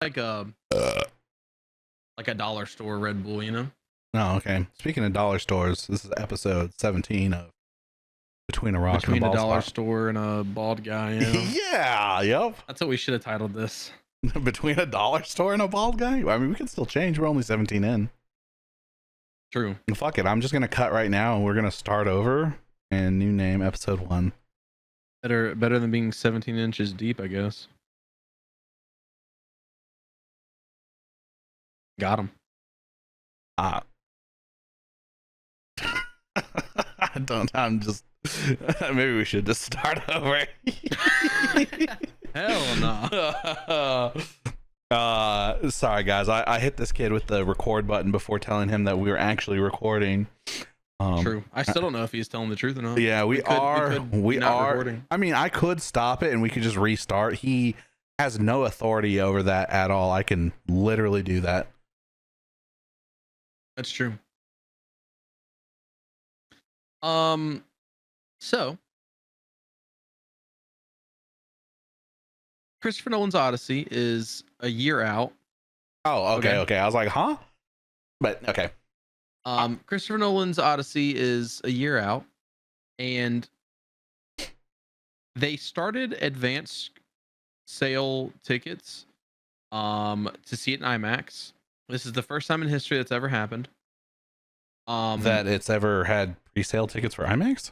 like a dollar store Red Bull, you know? Oh, okay. Speaking of dollar stores, this is episode 17 of Between a Rock Between and a a Bald dollar Spot. store and a bald guy, you know? Yeah, yep. That's what we should have titled this. Between a dollar store and a bald guy? I mean, we can still change. We're only 17 in. True. Fuck it. I'm just going to cut right now and we're going to start over and new name episode 1. Better than being 17 inches deep, I guess. Got him. I'm just, maybe we should just start over. Hell no. Sorry guys, I hit this kid with the record button before telling him that we were actually recording. True. I still don't know if he's telling the truth or not. Yeah, we are. Recording. I mean, I could stop it and we could just restart. He has no authority over that at all. I can literally do that. That's true. So Christopher Nolan's Odyssey is a year out. Oh, okay. I was like, huh? But okay. Christopher Nolan's Odyssey is a year out, and they started advance sale tickets to see it in IMAX. This is the first time in history that's ever happened. That it's ever had pre-sale tickets for IMAX?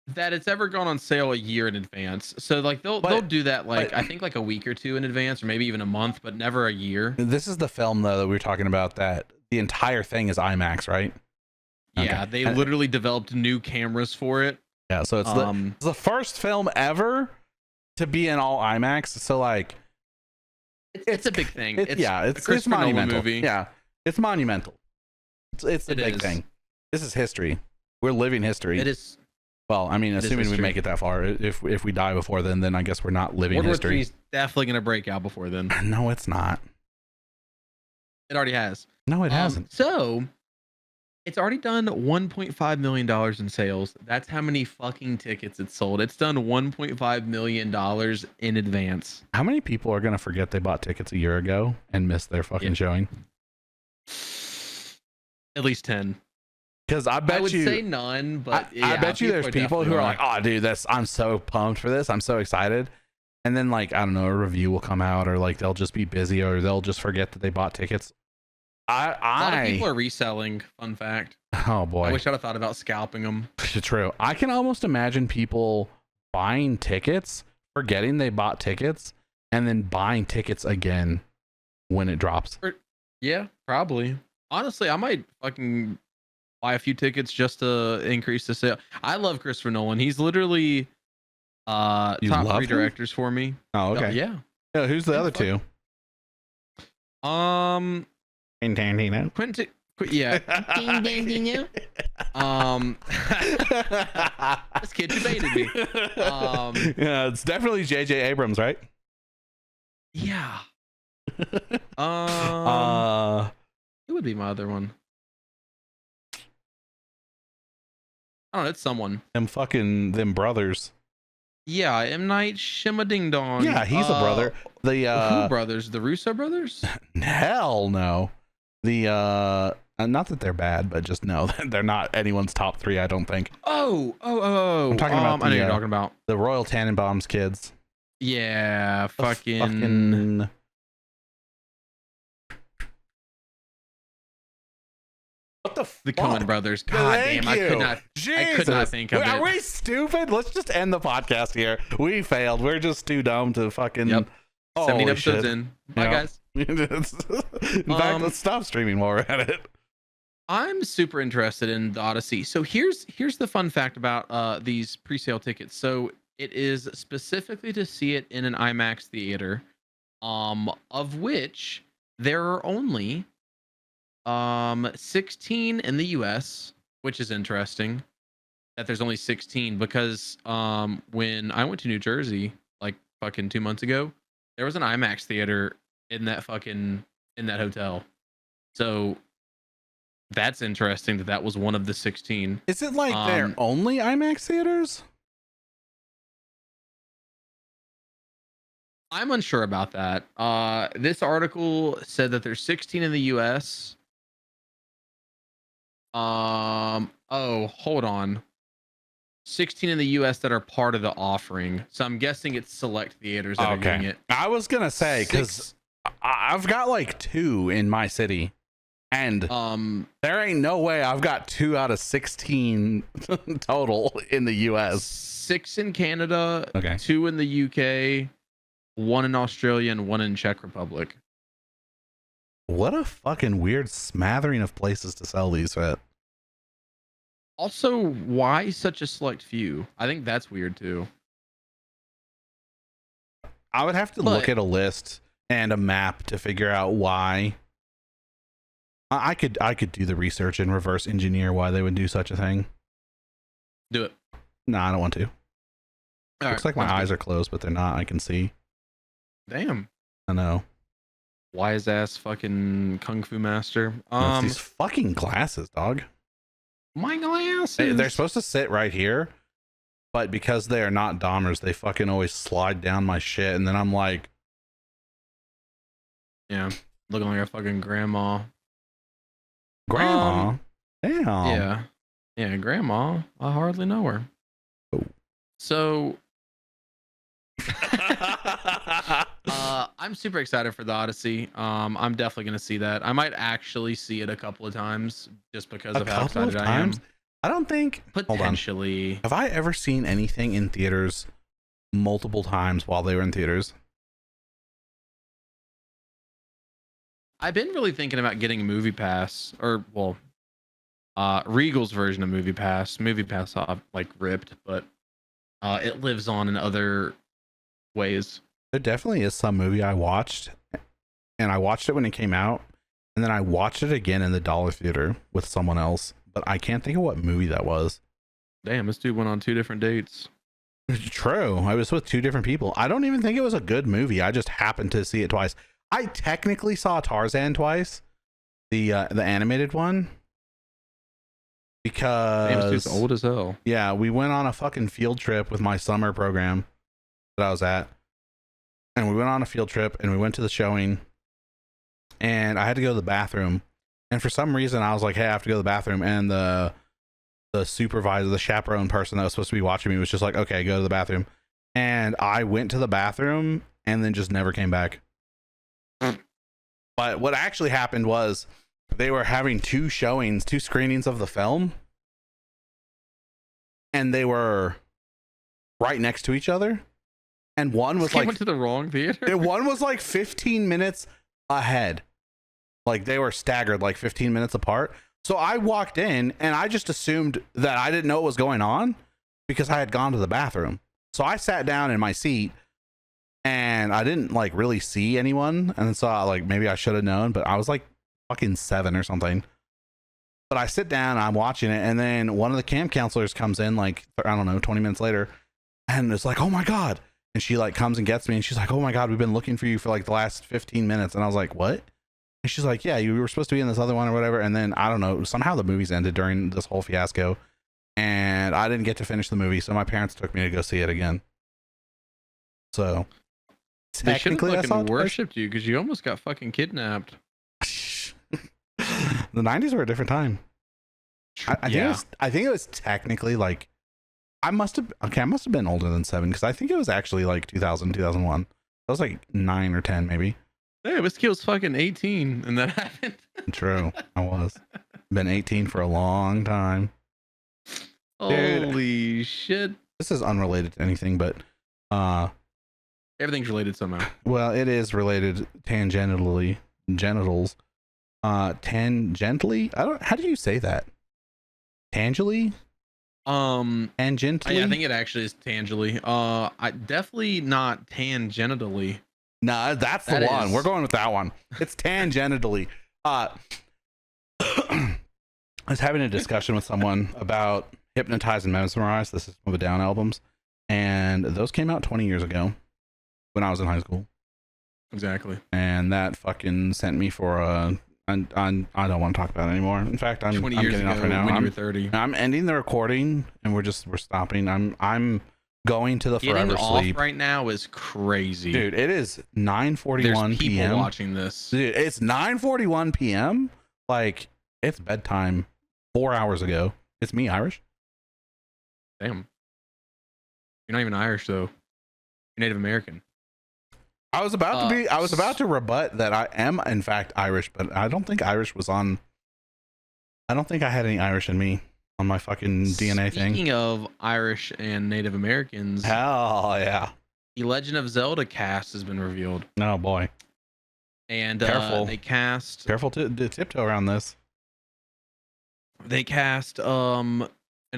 That it's ever gone on sale a year in advance. So like they'll do that I think like a week or two in advance, or maybe even a month, but never a year. This is the film though that we were talking about, that the entire thing is IMAX, right? Yeah, okay. They literally developed new cameras for it. Yeah, so it's the first film ever to be in all IMAX. So like it's a big thing. It's monumental. Movie. Yeah, it's monumental. It's a big thing. This is history. We're living history. It is. Well, I mean, assuming we make it that far. If we die before then I guess we're not living World history. War III is definitely going to break out before then. No, it's not. It already has. No, it hasn't. So it's already done $1.5 million in sales. That's how many fucking tickets it's sold. It's done $1.5 million in advance. How many people are going to forget they bought tickets a year ago and miss their fucking showing? At least 10. Because I bet I would say none, but I bet you there's people who are like, oh dude, I'm so pumped for this. I'm so excited. And then like, I don't know, a review will come out, or like they'll just be busy, or they'll just forget that they bought tickets. A lot of people are reselling. Fun fact. Oh boy. I wish I'd have thought about scalping them. True. I can almost imagine people buying tickets, forgetting they bought tickets, and then buying tickets again when it drops. Yeah, probably. Honestly, I might fucking buy a few tickets just to increase the sale. I love Christopher Nolan. He's literally top 3 directors for me. Oh, okay. Yeah. Who's the other two? Quentin. Yeah. This kid debated me. Yeah, it's definitely J.J. Abrams, right? Yeah. It would be my other one. I don't know. It's someone. Them brothers. Yeah, M. Night Shyamalan. Yeah, he's a brother. Who brothers? The Russo brothers? Hell no. Not that they're bad, but just no, they're not anyone's top 3. I don't think. Oh. I'm talking about I know you're talking about the Royal Tannenbaum's kids. Yeah, fucking. What the fuck? The Coen brothers. God damn, I could not think of it. Are we stupid? Let's just end the podcast here. We failed. We're just too dumb to fucking. Yep. 17 episodes in. Bye, guys. In fact, let's stop streaming while we're at it. I'm super interested in the Odyssey. So here's the fun fact about these pre-sale tickets. So it is specifically to see it in an IMAX theater, of which there are only 16 in the US, which is interesting that there's only 16, because when I went to New Jersey like fucking 2 months ago, there was an IMAX theater in that hotel. So that's interesting that was one of the 16. Is it like they're only IMAX theaters? I'm unsure about that. This article said that there's 16 in the US. Oh, hold on. 16 in the US that are part of the offering. So I'm guessing it's select theaters that are getting it. I was gonna say, because I've got like 2 in my city, and there ain't no way I've got 2 out of 16 total in the US. 6 in Canada, Okay. 2 in the UK, 1 in Australia, and 1 in Czech Republic. What a fucking weird smattering of places to sell these at. Also, why such a select few? I think that's weird too. I would have to look at a list and a map to figure out why. I could do the research and reverse engineer why they would do such a thing. Do it. No, I don't want to. Looks like my eyes are closed, but they're not. I can see. Damn. I know. Wise ass fucking kung fu master. It's these fucking glasses, dog. My glasses. They're supposed to sit right here, but because they are not Dahmers, they fucking always slide down my shit, and then I'm like, yeah, looking like a fucking grandma. Grandma. Damn. Yeah, grandma. I hardly know her. Oh. So I'm super excited for the Odyssey. I'm definitely gonna see that. I might actually see it a couple of times just because of how excited I am. I don't think potentially. Have I ever seen anything in theaters multiple times while they were in theaters? I've been really thinking about getting a Movie Pass, or Regal's version of Movie Pass. Movie Pass like ripped, but it lives on in other ways. There definitely is some movie I watched, and I watched it when it came out, and then I watched it again in the Dollar Theater with someone else, but I can't think of what movie that was. Damn, this dude went on 2 different dates. True. I was with 2 different people. I don't even think it was a good movie. I just happened to see it twice. I technically saw Tarzan twice, the animated one, because dude's old as hell. Yeah, we went on a fucking field trip with my summer program that I was at, and we went on a field trip and we went to the showing, and I had to go to the bathroom, and for some reason I was like, hey, I have to go to the bathroom, and the supervisor, the chaperone person that was supposed to be watching me was just like, okay, go to the bathroom, and I went to the bathroom and then just never came back. But what actually happened was they were having 2 screenings of the film, and they were right next to each other, and one was like, went to the wrong theater. One was like 15 minutes ahead, like they were staggered like 15 minutes apart. So I walked in and I just assumed that I didn't know what was going on because I had gone to the bathroom. So I sat down in my seat and I didn't like really see anyone, and so like maybe I should have known, but I was like fucking 7 or something. But I sit down, I'm watching it, and then one of the camp counselors comes in like, I don't know, 20 minutes later, and it's like, oh my god, and she like comes and gets me, and she's like, oh my god, we've been looking for you for like the last 15 minutes. And I was like, what? And she's like, yeah, you were supposed to be in this other one or whatever. And then I don't know, somehow the movies ended during this whole fiasco, and I didn't get to finish the movie, so my parents took me to go see it again. So they should have fucking worshipped you because you almost got fucking kidnapped. The 90s were a different time. I think it was technically like, I must have been older than 7, because I think it was actually like 2000, 2001. I was like 9 or 10 maybe. Hey, Whiskey was fucking 18 and that happened. True, I was. Been 18 for a long time. Holy shit. This is unrelated to anything, but everything's related somehow. Well, it is related tangentially. Genitals. Tangentially? How do you say that? Tangentially? Tangentially? I think it actually is tangentially. I definitely not tangentially. No, that's the one. We're going with that one. It's tangentially. I was having a discussion with someone about Hypnotize and Mesmerize, the System of a Down albums, and those came out 20 years ago when I was in high school. Exactly. And that fucking sent me for a... I don't want to talk about it anymore. In fact, I'm getting off right now. When you were 30. I'm ending the recording, and we're stopping. I'm going to the Getting forever off sleep. right now is crazy. Dude, it is There's 9:41 people p.m. watching this. Dude, it's 9:41 p.m. Like, it's bedtime 4 hours ago. It's me, Irish. Damn. You're not even Irish though. You're Native American. I was about to rebut that I am in fact Irish, but I don't think Irish was on. I don't think I had any Irish in me on my fucking DNA thing. Speaking of Irish and Native Americans, Hell yeah. the Legend of Zelda cast has been revealed. Oh boy. And Careful. they cast to tiptoe around this. an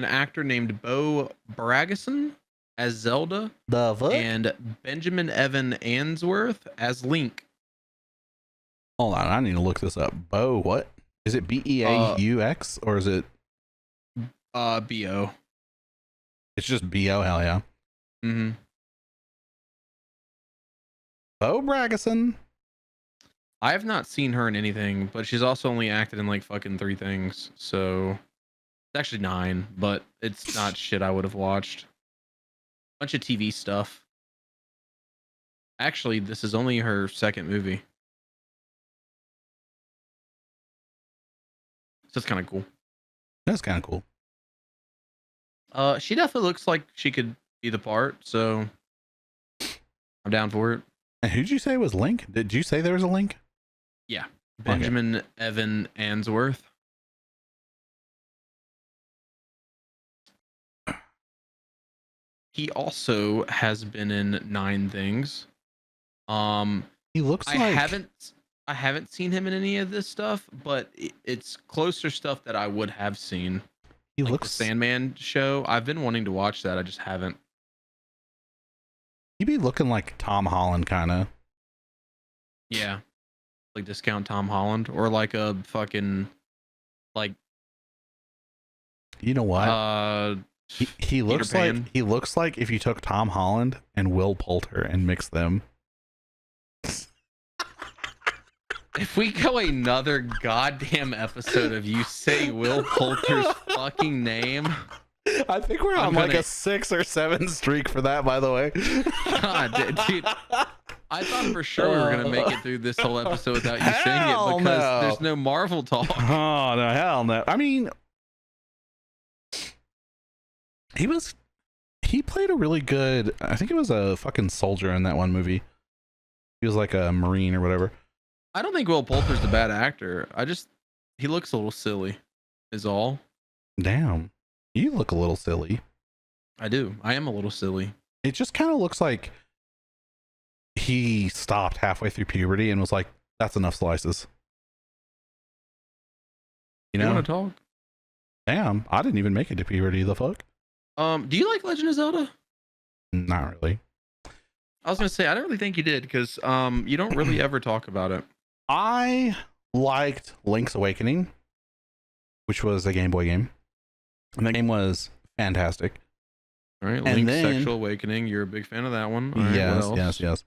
actor named Bo Bragason as Zelda The fuck? and Benjamin Evan Answorth as Link. Hold on, I need to look this up. Bo, what? Is it BEAUX or is it? BO. It's just BO. Hell yeah. Mm-hmm. Bo Bragason. I have not seen her in anything, but she's also only acted in like fucking 3 things. So it's actually 9, but it's not shit I would have watched. Bunch of TV stuff. Actually, this is only her 2nd movie. So it's kind of cool. That's kind of cool. She definitely looks like she could be the part, so I'm down for it. And who'd you say was Link? Did you say there was a Link? Yeah. Benjamin Evan Answorth. He also has been in 9 things. He looks I like haven't seen him in any of this stuff, but it's closer stuff that I would have seen. he Like looks. the Sandman show. I've been wanting to watch that. I just haven't. He'd be looking like Tom Holland, kind of. Yeah. Like discount Tom Holland or like a fucking like You know what? He looks like Pan. he looks like if you took Tom Holland and Will Poulter and mixed them. If we go another goddamn episode of you saying Will Poulter's fucking name, I think we're on like a 6 or 7 streak for that, by the way. God, dude, I thought for sure we were gonna make it through this whole episode without you saying it because there's no Marvel talk. Oh no, hell no. I mean, he played a really good. I think it was a fucking soldier in that one movie. He was like a Marine or whatever. I don't think Will Poulter's a bad actor. He looks a little silly, is all. Damn, you look a little silly. I do. I am a little silly. It just kind of looks like he stopped halfway through puberty and was like, "That's enough slices." You know? Want to talk? Damn, I didn't even make it to puberty. The fuck? Do you like Legend of Zelda? Not really. I was gonna say I don't really think you did because you don't really ever talk about it. I liked Link's Awakening, which was a Game Boy game, and the game was fantastic. All right, And Link's then- Sexual Awakening. You're a big fan of that one. All right, what else? Yes.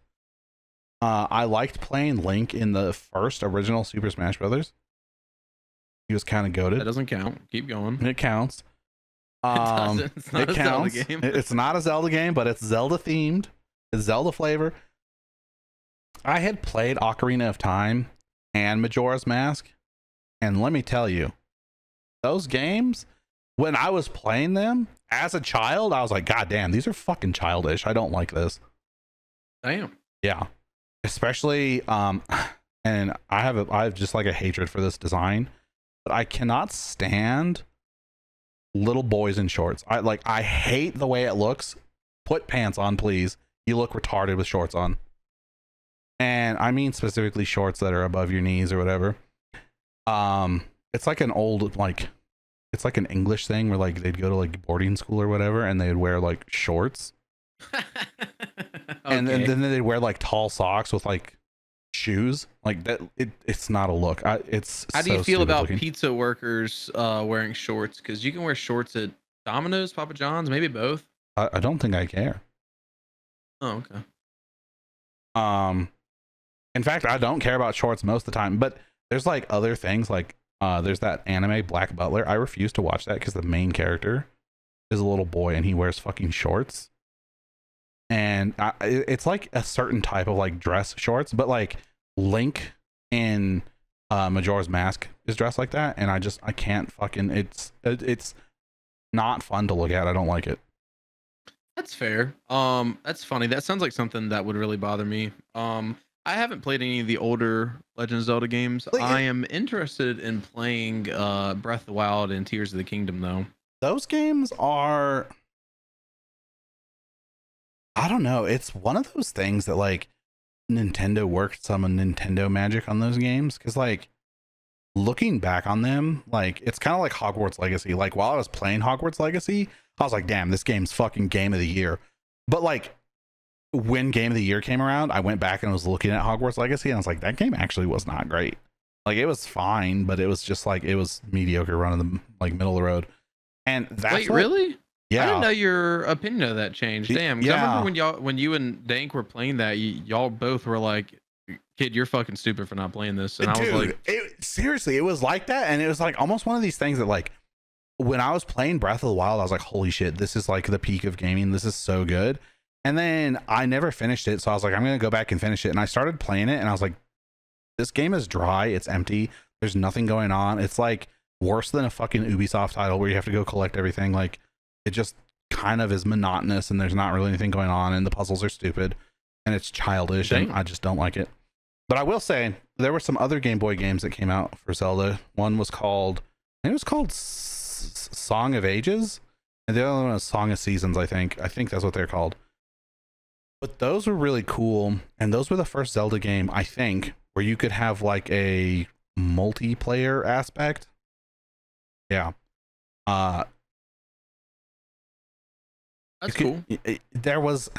I liked playing Link in the first original Super Smash Brothers. He was kind of That goated. doesn't count. Keep going. It counts. It doesn't. It's not It a Zelda counts. game. It's not a Zelda game, but it's Zelda themed. It's Zelda flavor. I had played Ocarina of Time and Majora's Mask, and let me tell you, those games, when I was playing them as a child, I was like, God damn, these are fucking childish. I don't like this. Damn. Yeah. Especially and I have just like a hatred for this design, but I cannot stand little boys in shorts. I hate the way it looks. Put pants on, please. You look retarded with shorts on. And I mean specifically shorts that are above your knees or whatever. It's like an old it's like an English thing where like they'd go to like boarding school or whatever and they'd wear like shorts. And then they'd wear like tall socks with like shoes like that. It's not a look. It's How do you so feel stupid about looking. pizza workers wearing shorts? Because you can wear shorts at Domino's, Papa John's, maybe both. I don't think I care. Oh, okay. In fact, I don't care about shorts most of the time, but there's like other things like there's that anime Black Butler. I refuse to watch that because the main character is a little boy and he wears fucking shorts. and it's like a certain type of like dress shorts, but like Link in Majora's Mask is dressed like that, and I can't fucking, it's not fun to look at. I don't like it. That's fair. That's funny. That sounds like something that would really bother me. I haven't played any of the older Legend of Zelda games. Like, I am interested in playing Breath of the Wild and Tears of the Kingdom though. those games are, I don't know, it's one of those things that like Nintendo worked some Nintendo magic on those games, because like looking back on them, like it's kind of like Hogwarts Legacy. Like while I was playing Hogwarts Legacy, I was like, damn, this game's fucking game of the year. But like when game of the year came around, I went back and was looking at Hogwarts Legacy, and I was like, that game actually was not great. Like it was fine, but it was just like, it was mediocre, running the like middle of the road. And that's Wait, really? Yeah. I didn't know your opinion of that changed. Damn. 'Cause I remember when you and Dank were playing that, y'all both were like, "Kid, you're fucking stupid for not playing this." And Dude, I was like, seriously, it was like that, and it was like almost one of these things that like when I was playing Breath of the Wild, I was like, holy shit, this is like the peak of gaming. This is so good. And then I never finished it, so I was like, I'm gonna go back and finish it. And I started playing it, and I was like, this game is dry. It's empty. There's nothing going on. It's like worse than a fucking Ubisoft title where you have to go collect everything. Like it just kind of is monotonous, and there's not really anything going on, and the puzzles are stupid, and it's childish, and I just don't like it. But I will say there were some other Game Boy games that came out for Zelda. One was called, I think it was called Song of Ages, and the other one was Song of Seasons. I think that's what they're called. But those were really cool, and those were the first Zelda game, I think, where you could have like a multiplayer aspect. Yeah. that's cool. There was,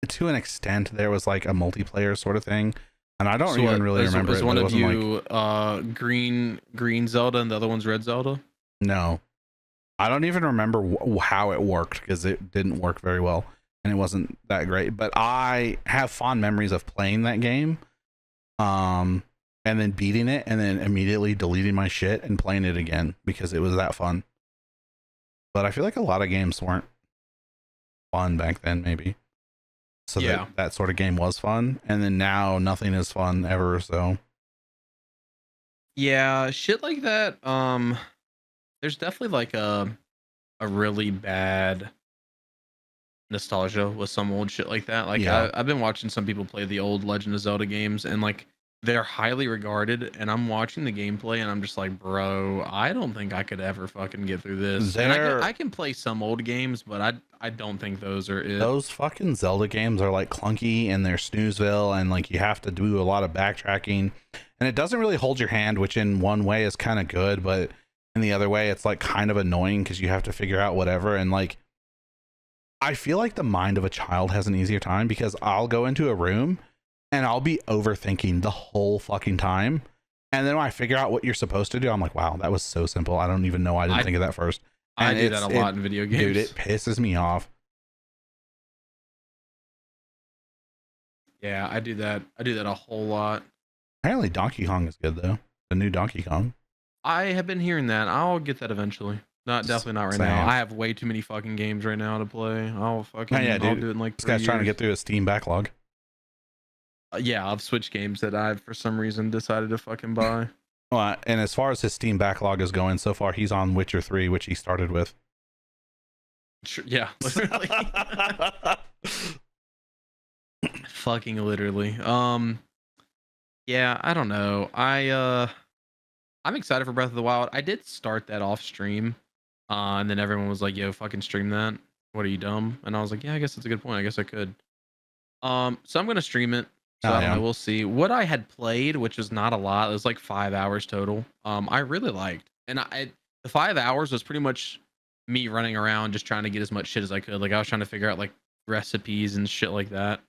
to an extent, there was like a multiplayer sort of thing, and I don't even really remember it. Was one of you like, green Zelda and the other one's red Zelda? No, I don't even remember how it worked, because it didn't work very well and it wasn't that great. But I have fond memories of playing that game, and then beating it, and then immediately deleting my shit and playing it again because it was that fun. But I feel like a lot of games weren't fun back then, maybe. So yeah, that sort of game was fun, and then now nothing is fun ever. So yeah, shit like that. There's definitely like a really bad nostalgia with some old shit like that. Like I've been watching some people play the old Legend of Zelda games, and like they're highly regarded, and I'm watching the gameplay and I'm just like, bro, I don't think I could ever fucking get through this. And I can play some old games, but I don't think those are it. Those fucking Zelda games are like clunky, and they're snoozeville, and like you have to do a lot of backtracking, and it doesn't really hold your hand, which in one way is kind of good, but in the other way it's like kind of annoying because you have to figure out whatever. And like I feel like the mind of a child has an easier time, because I'll go into a room and I'll be overthinking the whole fucking time. And then when I figure out what you're supposed to do, I'm like, wow, that was so simple. I don't even know why I didn't think of that first. And I do that a lot in video games. Dude, it pisses me off. Yeah, I do that. I do that a whole lot. Apparently Donkey Kong is good though. The new Donkey Kong. I have been hearing that. I'll get that eventually. Definitely not right now. I have way too many fucking games right now to play. I'll fucking I'll do it in like 3 years. This guy's trying to get through a Steam backlog. Yeah, I've switched games that I've for some reason decided to fucking buy. Well, and as far as his Steam backlog is going, so far he's on Witcher 3, which he started with. Sure, yeah, literally. Fucking literally. Yeah, I don't know. I'm excited for Breath of the Wild. I did start that off stream, and then everyone was like, "Yo, fucking stream that. What are you, dumb?" And I was like, "Yeah, I guess that's a good point. I guess I could." So I'm gonna stream it. So I don't know, we'll see. What I had played, which was not a lot, it was like 5 hours total. I really liked, and the 5 hours was pretty much me running around just trying to get as much shit as I could. Like I was trying to figure out like recipes and shit like that,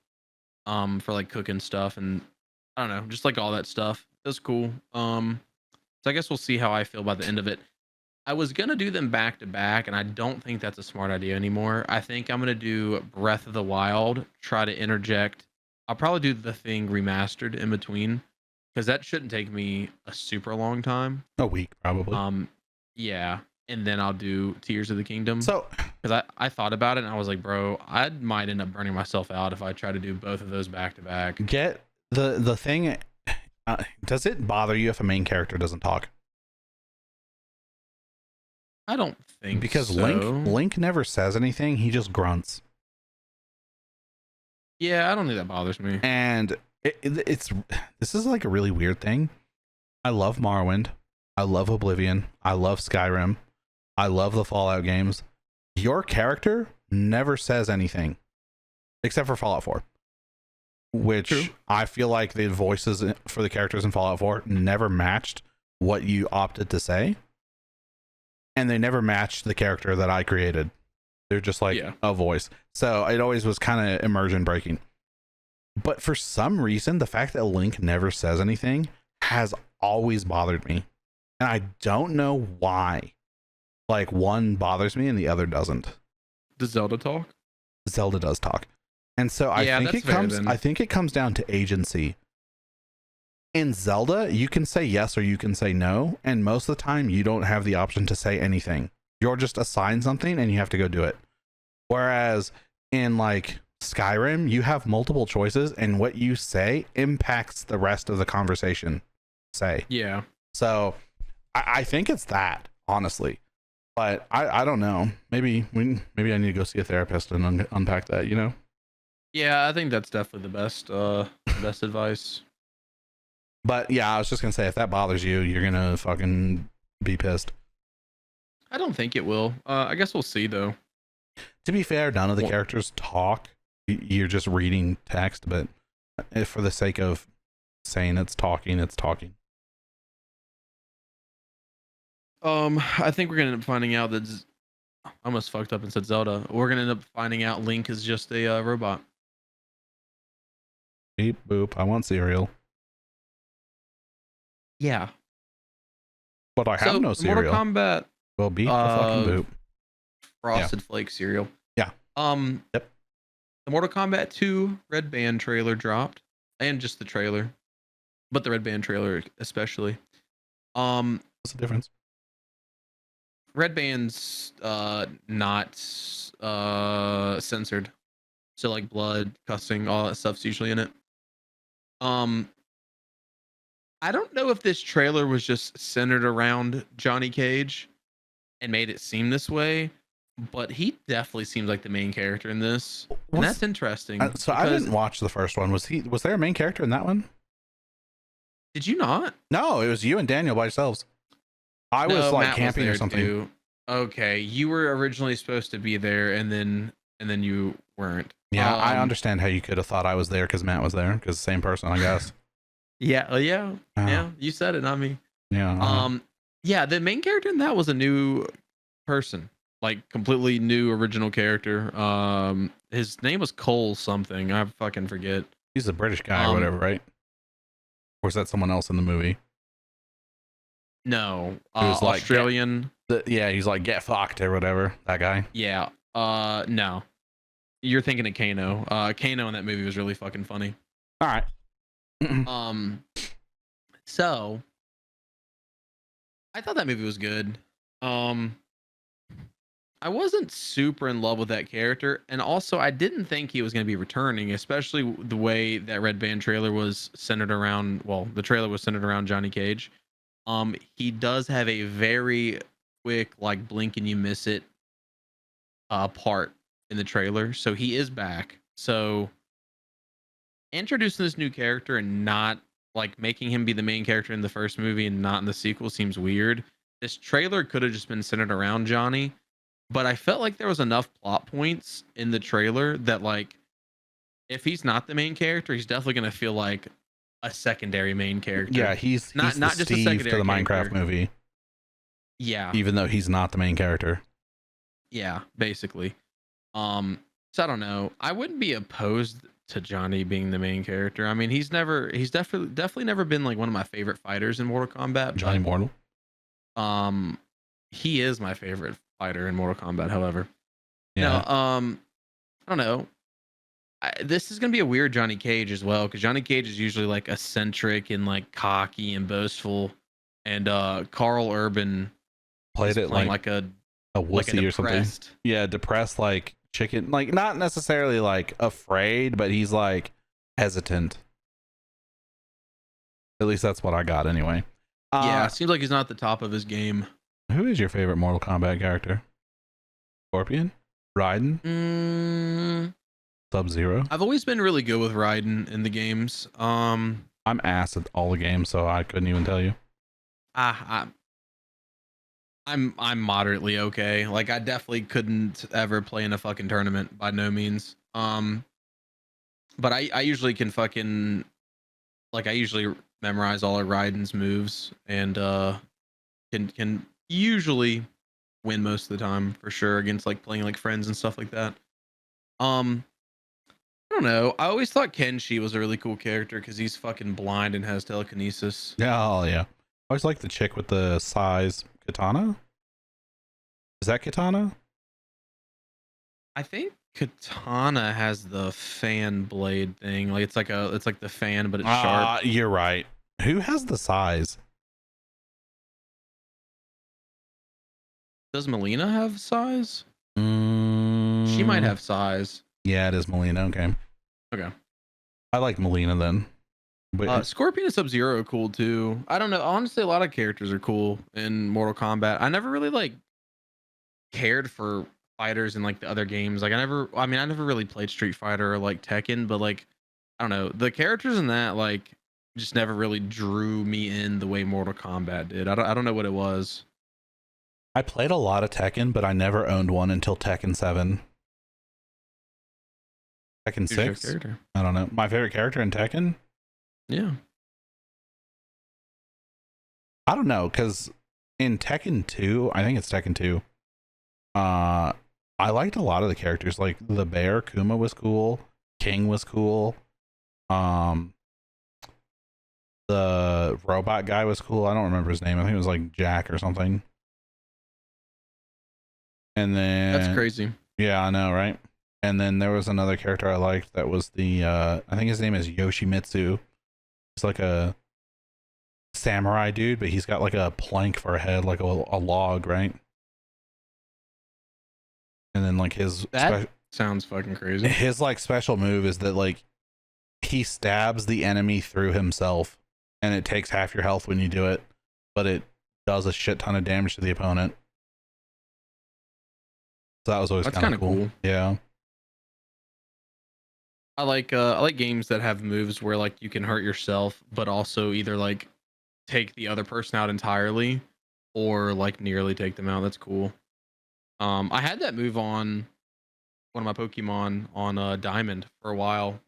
for like cooking stuff, and I don't know, just like all that stuff. It was cool. So I guess we'll see how I feel by the end of it. I was gonna do them back to back, and I don't think that's a smart idea anymore. I think I'm gonna do Breath of the Wild, try to interject. I'll probably do The Thing remastered in between, because that shouldn't take me a super long time. A week, probably. Yeah, and then I'll do Tears of the Kingdom. So because I thought about it and I was like, bro, I might end up burning myself out if I try to do both of those back to back. Get the thing. Does it bother you if a main character doesn't talk? I don't think because so. Link never says anything. He just grunts. Yeah, I don't think that bothers me. And it's this is like a really weird thing. I love Morrowind. I love Oblivion. I love Skyrim. I love the Fallout games. Your character never says anything except for Fallout 4, which True. I feel like the voices for the characters in Fallout 4 never matched what you opted to say. And they never matched the character that I created. They're just like a voice. So it always was kind of immersion breaking. But for some reason, the fact that Link never says anything has always bothered me. And I don't know why. Like, one bothers me and the other doesn't. Does Zelda talk? Zelda does talk. And so I think it comes down to agency. In Zelda, you can say yes or you can say no, and most of the time you don't have the option to say anything. You're just assigned something and you have to go do it. Whereas in like Skyrim, you have multiple choices and what you say impacts the rest of the conversation. Yeah. So I think it's that, honestly. But I don't know. Maybe I need to go see a therapist and unpack that, you know? Yeah, I think that's definitely the best advice. But yeah, I was just gonna say, if that bothers you, you're gonna fucking be pissed. I don't think it will. I guess we'll see though. To be fair, none of the characters talk. You're just reading text, but if for the sake of saying it's talking, it's talking. I think we're gonna end up finding out that I almost fucked up and said Zelda. We're gonna end up finding out Link is just a robot. Beep boop. I want cereal. Yeah. But I have no cereal. Mortal Kombat. Well, beep the fucking boop. Frosted Flake cereal. Yeah. Yep. The Mortal Kombat 2 Red Band trailer dropped, and just the trailer, but the Red Band trailer especially. What's the difference? Red Band's not censored, so like blood, cussing, all that stuff's usually in it. I don't know if this trailer was just centered around Johnny Cage and made it seem this way, but he definitely seems like the main character in this. And that's interesting. So I didn't watch the first one. Was there a main character in that one? Did you not? No, it was you and Daniel by yourselves. I was like Matt camping was or something. Too. Okay, you were originally supposed to be there, and then you weren't. Yeah, I understand how you could have thought I was there because Matt was there, because same person, I guess. Yeah. You said it, not me. Yeah. Yeah. The main character in that was a new person, like completely new original character. His name was Cole something. I fucking forget. He's a British guy or whatever, right? Or is that someone else in the movie? No, he was like Australian. He's like get fucked or whatever. That guy. Yeah. No, you're thinking of Kano. Kano in that movie was really fucking funny. All right. So I thought that movie was good. I wasn't super in love with that character, and also I didn't think he was going to be returning, especially the way that Red Band trailer was centered around. Well, the trailer was centered around Johnny Cage. He does have a very quick, like blink and you miss it, part in the trailer, so he is back. So introducing this new character and not like making him be the main character in the first movie and not in the sequel seems weird. This trailer could have just been centered around Johnny, but I felt like there was enough plot points in the trailer that like if he's not the main character, he's definitely going to feel like a secondary main character. Yeah, he's not just Steve a secondary to the Minecraft movie. Yeah. Even though he's not the main character. Yeah, basically. So I don't know. I wouldn't be opposed to Johnny being the main character. I mean, he's definitely never been like one of my favorite fighters in Mortal Kombat. Johnny Mortal. He is my favorite fighter in Mortal Kombat, however. Yeah. I don't know. This is gonna be a weird Johnny Cage as well, because Johnny Cage is usually like eccentric and like cocky and boastful, and Carl Urban played it like a a like a wussy or something. depressed. Yeah, depressed like chicken, like not necessarily like afraid, but he's like hesitant. At least that's what I got anyway. Yeah, seems like he's not at the top of his game. Who is your favorite Mortal Kombat character? Scorpion? Raiden? Sub-Zero? I've always been really good with Raiden in the games. I'm ass at all the games, so I couldn't even tell you. I'm moderately okay. Like I definitely couldn't ever play in a fucking tournament by no means. But I usually can fucking like I usually memorize all of Raiden's moves and can usually win most of the time for sure against like playing like friends and stuff like that. Um I don't know. I always thought Kenshi was a really cool character because he's fucking blind and has telekinesis. Yeah, oh yeah. I always like the chick with the size katana. Is that katana? I think Katana has the fan blade thing. Like it's like the fan, but it's sharp. You're right. Who has the size? Does Melina have size? She Mm, might have size. Yeah, it is Melina. Okay. Okay. I like Melina then. But Scorpion and Sub-Zero are cool too. I don't know. Honestly, a lot of characters are cool in Mortal Kombat. I never really like cared for fighters in like the other games. Like I never really played Street Fighter or like Tekken, but like I don't know. The characters in that like just never really drew me in the way Mortal Kombat did. I don't know what it was. I played a lot of Tekken, but I never owned one until Tekken 7. Tekken Who's your 6? character? I don't know. My favorite character in Tekken? Yeah. I don't know, because in Tekken 2, I think it's Tekken 2, I liked a lot of the characters. Like the bear, Kuma was cool. King was cool. The robot guy was cool. I don't remember his name. I think it was like Jack or something. And then That's crazy. Yeah, I know, right? And then there was another character I liked that was the I think his name is Yoshimitsu. He's like a samurai dude, but he's got like a plank for a head, like a log, right? And then like his sounds fucking crazy. His like special move is that like he stabs the enemy through himself, and it takes half your health when you do it, but it does a shit ton of damage to the opponent. So that was always kind of cool. Yeah. I like games that have moves where like you can hurt yourself, but also either like take the other person out entirely or like nearly take them out. That's cool. I had that move on one of my Pokemon on Diamond for a while.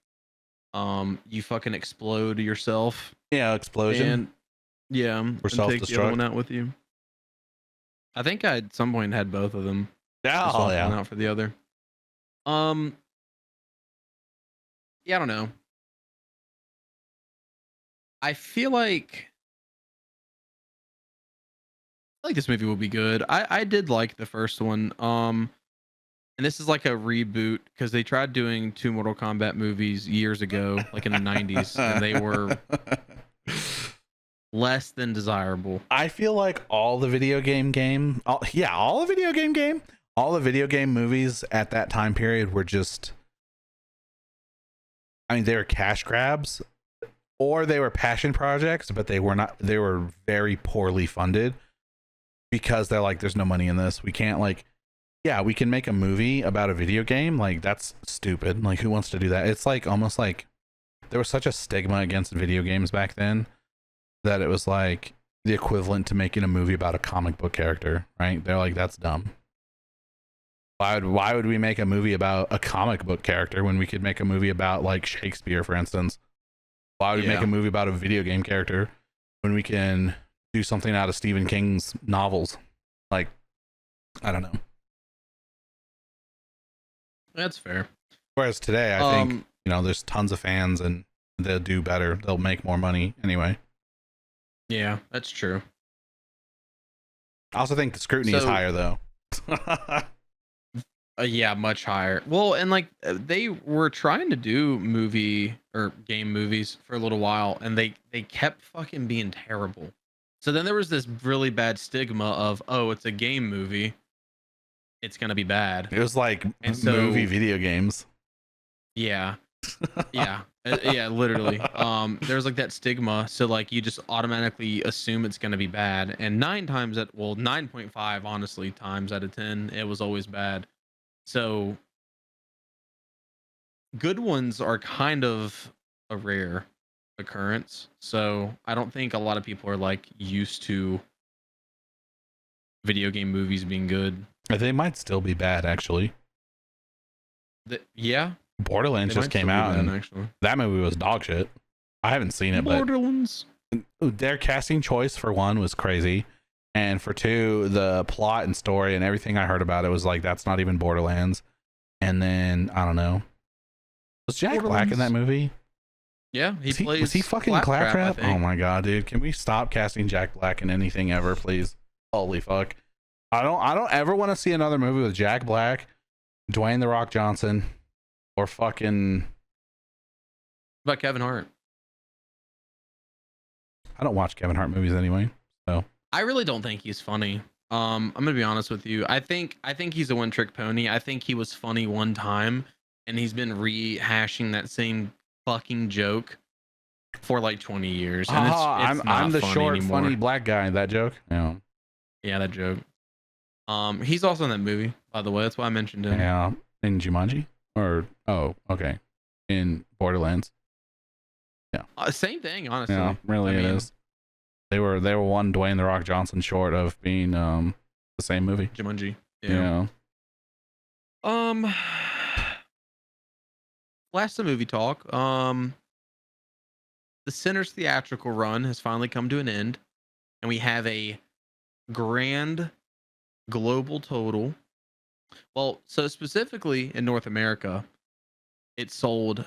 You fucking explode yourself. Yeah, explosion. And yeah, or and self-destruct. take the other one out with you. I think I at some point had both of them. Yeah, Just one out for the other. Yeah, I don't know. I feel like this movie will be good. I did like the first one. And this is like a reboot because they tried doing 2 Mortal Kombat movies years ago, like in the 90s, and they were less than desirable. I feel like all the video game movies at that time period were just, I mean, they were cash grabs or they were passion projects, but they were very poorly funded because they're like, there's no money in this. We can't yeah, we can make a movie about a video game. Like, that's stupid. Like, who wants to do that? It's like almost like there was such a stigma against video games back then that it was like the equivalent to making a movie about a comic book character, right? They're like, that's dumb. Why would we make a movie about a comic book character when we could make a movie about like Shakespeare, for instance? Why would we make a movie about a video game character when we can do something out of Stephen King's novels? Like, I don't know. That's fair. Whereas today, I think, there's tons of fans and they'll do better. They'll make more money anyway. Yeah, that's true. I also think the scrutiny is higher, though. Yeah, much higher. Well, and like they were trying to do movie or game movies for a little while, and they kept fucking being terrible. So then there was this really bad stigma of, oh, it's a game movie. it's gonna be bad. It was like And so movie video games. yeah, yeah, literally. There's like that stigma, so like you just automatically assume it's gonna be bad. And 9.5 honestly times out of 10, it was always bad. So good ones are kind of a rare occurrence. So I don't think a lot of people are like used to video game movies being good. They might still be bad, actually. Yeah, Borderlands just came out, and actually, that movie was dog shit. I haven't seen it, Borderlands. But their casting choice for one was crazy, and for two, the plot and story and everything I heard about it was like, that's not even Borderlands. And then I don't know, was Jack Black in that movie? Yeah, was he fucking Claptrap? Oh my god, dude! Can we stop casting Jack Black in anything ever, please? Holy fuck! I don't ever want to see another movie with Jack Black, Dwayne the Rock Johnson, or fucking. What about Kevin Hart? I don't watch Kevin Hart movies anyway, so I really don't think he's funny. I'm gonna be honest with you. I think he's a one-trick pony. I think he was funny one time, and he's been rehashing that same fucking joke for like 20 years. And I'm the short, anymore. Funny black guy. That joke. Yeah, that joke. He's also in that movie, by the way. That's why I mentioned him. Yeah, in Jumanji, okay, in Borderlands. Yeah, same thing, honestly. Yeah, really, it is. They were one Dwayne the Rock Johnson short of being the same movie. Jumanji. Yeah. Last movie talk. The Sinners theatrical run has finally come to an end, and we have a grand global total. Well, so specifically in North America, it sold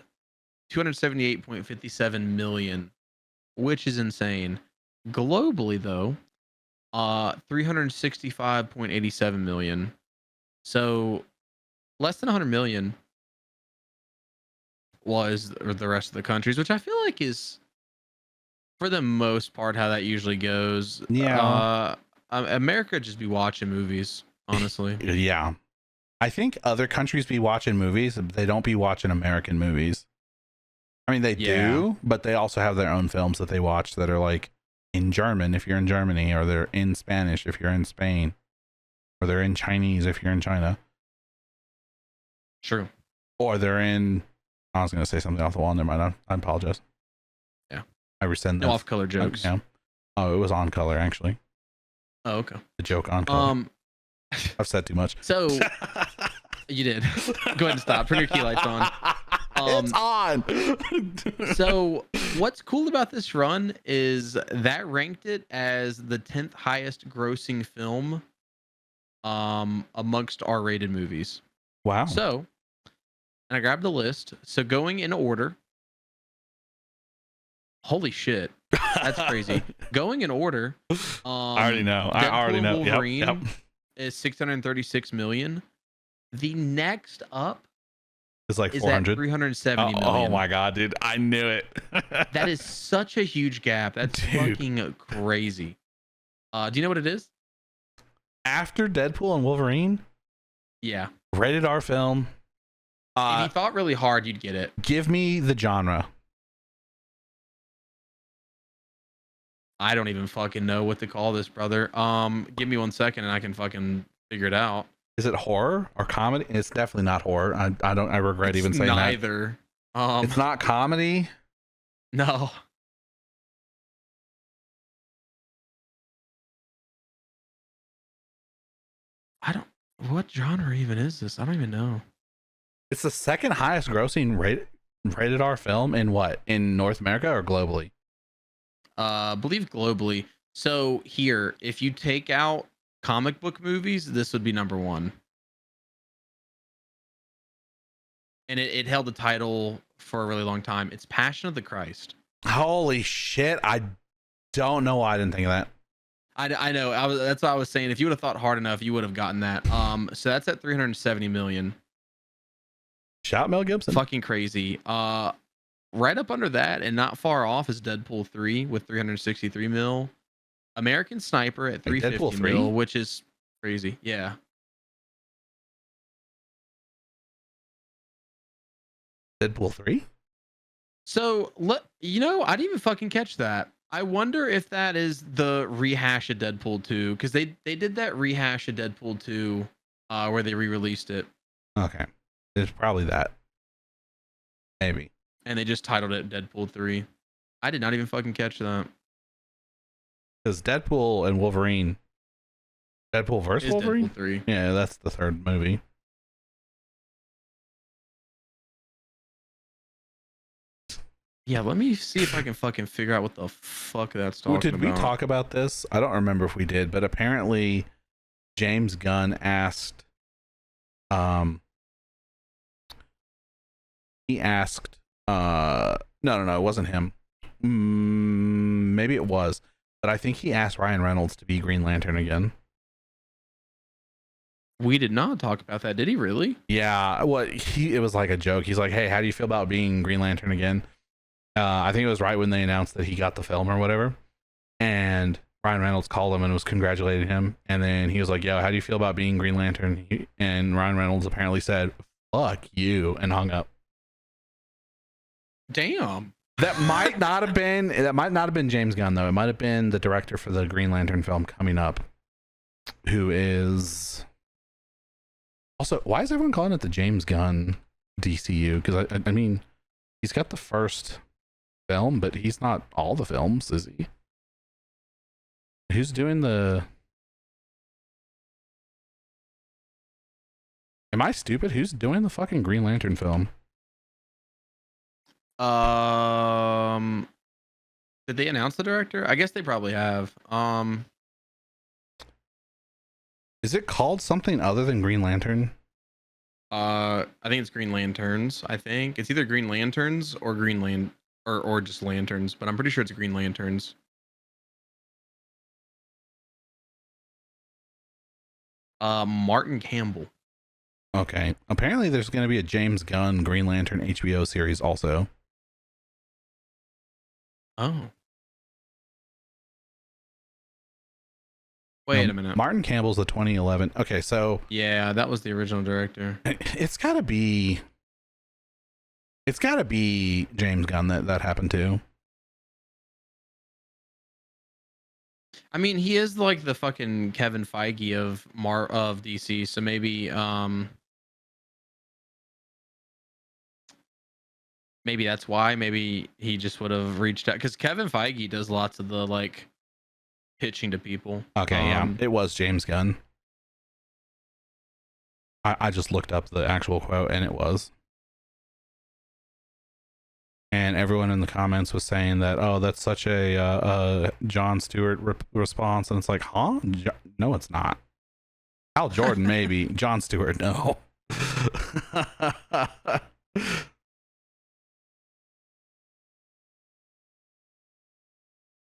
278.57 million, which is insane. Globally, though, 365.87 million. So less than 100 million was the rest of the countries, which I feel like is, for the most part, how that usually goes. Yeah. America just be watching movies, honestly. Yeah. I think other countries be watching movies, but they don't be watching American movies. I mean, they do, but they also have their own films that they watch that are like in German if you're in Germany, or they're in Spanish if you're in Spain, or they're in Chinese if you're in China. True. Or they're in, I was going to say something off the wall. Never mind. I apologize. Yeah. I rescind that. No off-color jokes. Yeah. Oh, it was on color, actually. Oh, okay. The joke on color. I've said too much. So, you did. Go ahead and stop. Turn your key lights on. It's on. So, what's cool about this run is that ranked it as the 10th highest grossing film amongst R-rated movies. Wow. So, and I grabbed the list. So, going in order. Holy shit. That's crazy. Going in order. I already know. Wolverine Yep. is 636 million. The next up is like is 400. at 370 million. Oh my god, dude. I knew it. That is such a huge gap. That's fucking crazy. Do you know what it is? After Deadpool and Wolverine? Yeah. Rated R film. If you thought really hard, you'd get it. Give me the genre. I don't even fucking know what to call this, brother. Give me 1 second and I can fucking figure it out. Is it horror or comedy? It's definitely not horror. I regret even saying neither. that. It's not comedy? No. What genre even is this? I don't even know. It's the second highest grossing rated R film in what? In North America or globally? I believe globally. So here, if you take out comic book movies, this would be number one. And it held the title for a really long time. It's Passion of the Christ. Holy shit. I don't know why I didn't think of that. I know. That's what I was saying. If you would have thought hard enough, you would have gotten that. So that's at 370 million. Shout Mel Gibson. Fucking crazy. Right up under that and not far off is Deadpool 3 with 363 mil. American Sniper at 350 mil, which is crazy. Yeah. Deadpool 3? So I didn't even fucking catch that. I wonder if that is the rehash of Deadpool 2 because they did that rehash of Deadpool 2 where they re-released it. Okay, it's probably that. Maybe. And they just titled it Deadpool 3. I did not even fucking catch that. Because Deadpool and Wolverine, Deadpool vs. Wolverine? Deadpool 3. Yeah, that's the third movie. Yeah, let me see if I can fucking figure out what the fuck that's talking Did about. we talk about this? I don't remember if we did, but apparently James Gunn asked he asked no, it wasn't him. Maybe it was, but I think he asked Ryan Reynolds to be Green Lantern again. We did not talk about that, did he really? Yeah, well, it was like a joke. He's like, hey, how do you feel about being Green Lantern again? I think it was right when they announced that he got the film or whatever, and Ryan Reynolds called him and was congratulating him, and then he was like, yo, how do you feel about being Green Lantern? And Ryan Reynolds apparently said, fuck you, and hung up. Damn. That might not have been James Gunn, though. It might have been the director for the Green Lantern film coming up, who is also, why is everyone calling it the James Gunn DCU? Because I mean, he's got the first film, but he's not all the films, is he? Who's doing the... Am I stupid? Who's doing the fucking Green Lantern film? Did they announce the director? I guess they probably have. Is it called something other than Green Lantern? I think it's Green Lanterns. I think it's either Green Lanterns or or just Lanterns, but I'm pretty sure it's Green Lanterns. Martin Campbell. Okay. Apparently there's going to be a James Gunn Green Lantern HBO series also. Oh. Wait a minute. Martin Campbell's the 2011. Okay, so yeah, that was the original director. It's got to be James Gunn that happened to. I mean, he is like the fucking Kevin Feige of DC, so maybe maybe that's why. Maybe he just would have reached out because Kevin Feige does lots of the like pitching to people. Okay, yeah, it was James Gunn. I just looked up the actual quote and it was. And everyone in the comments was saying that, oh, that's such a Jon Stewart response, and it's like, huh? No, it's not. Hal Jordan maybe. Jon Stewart, no.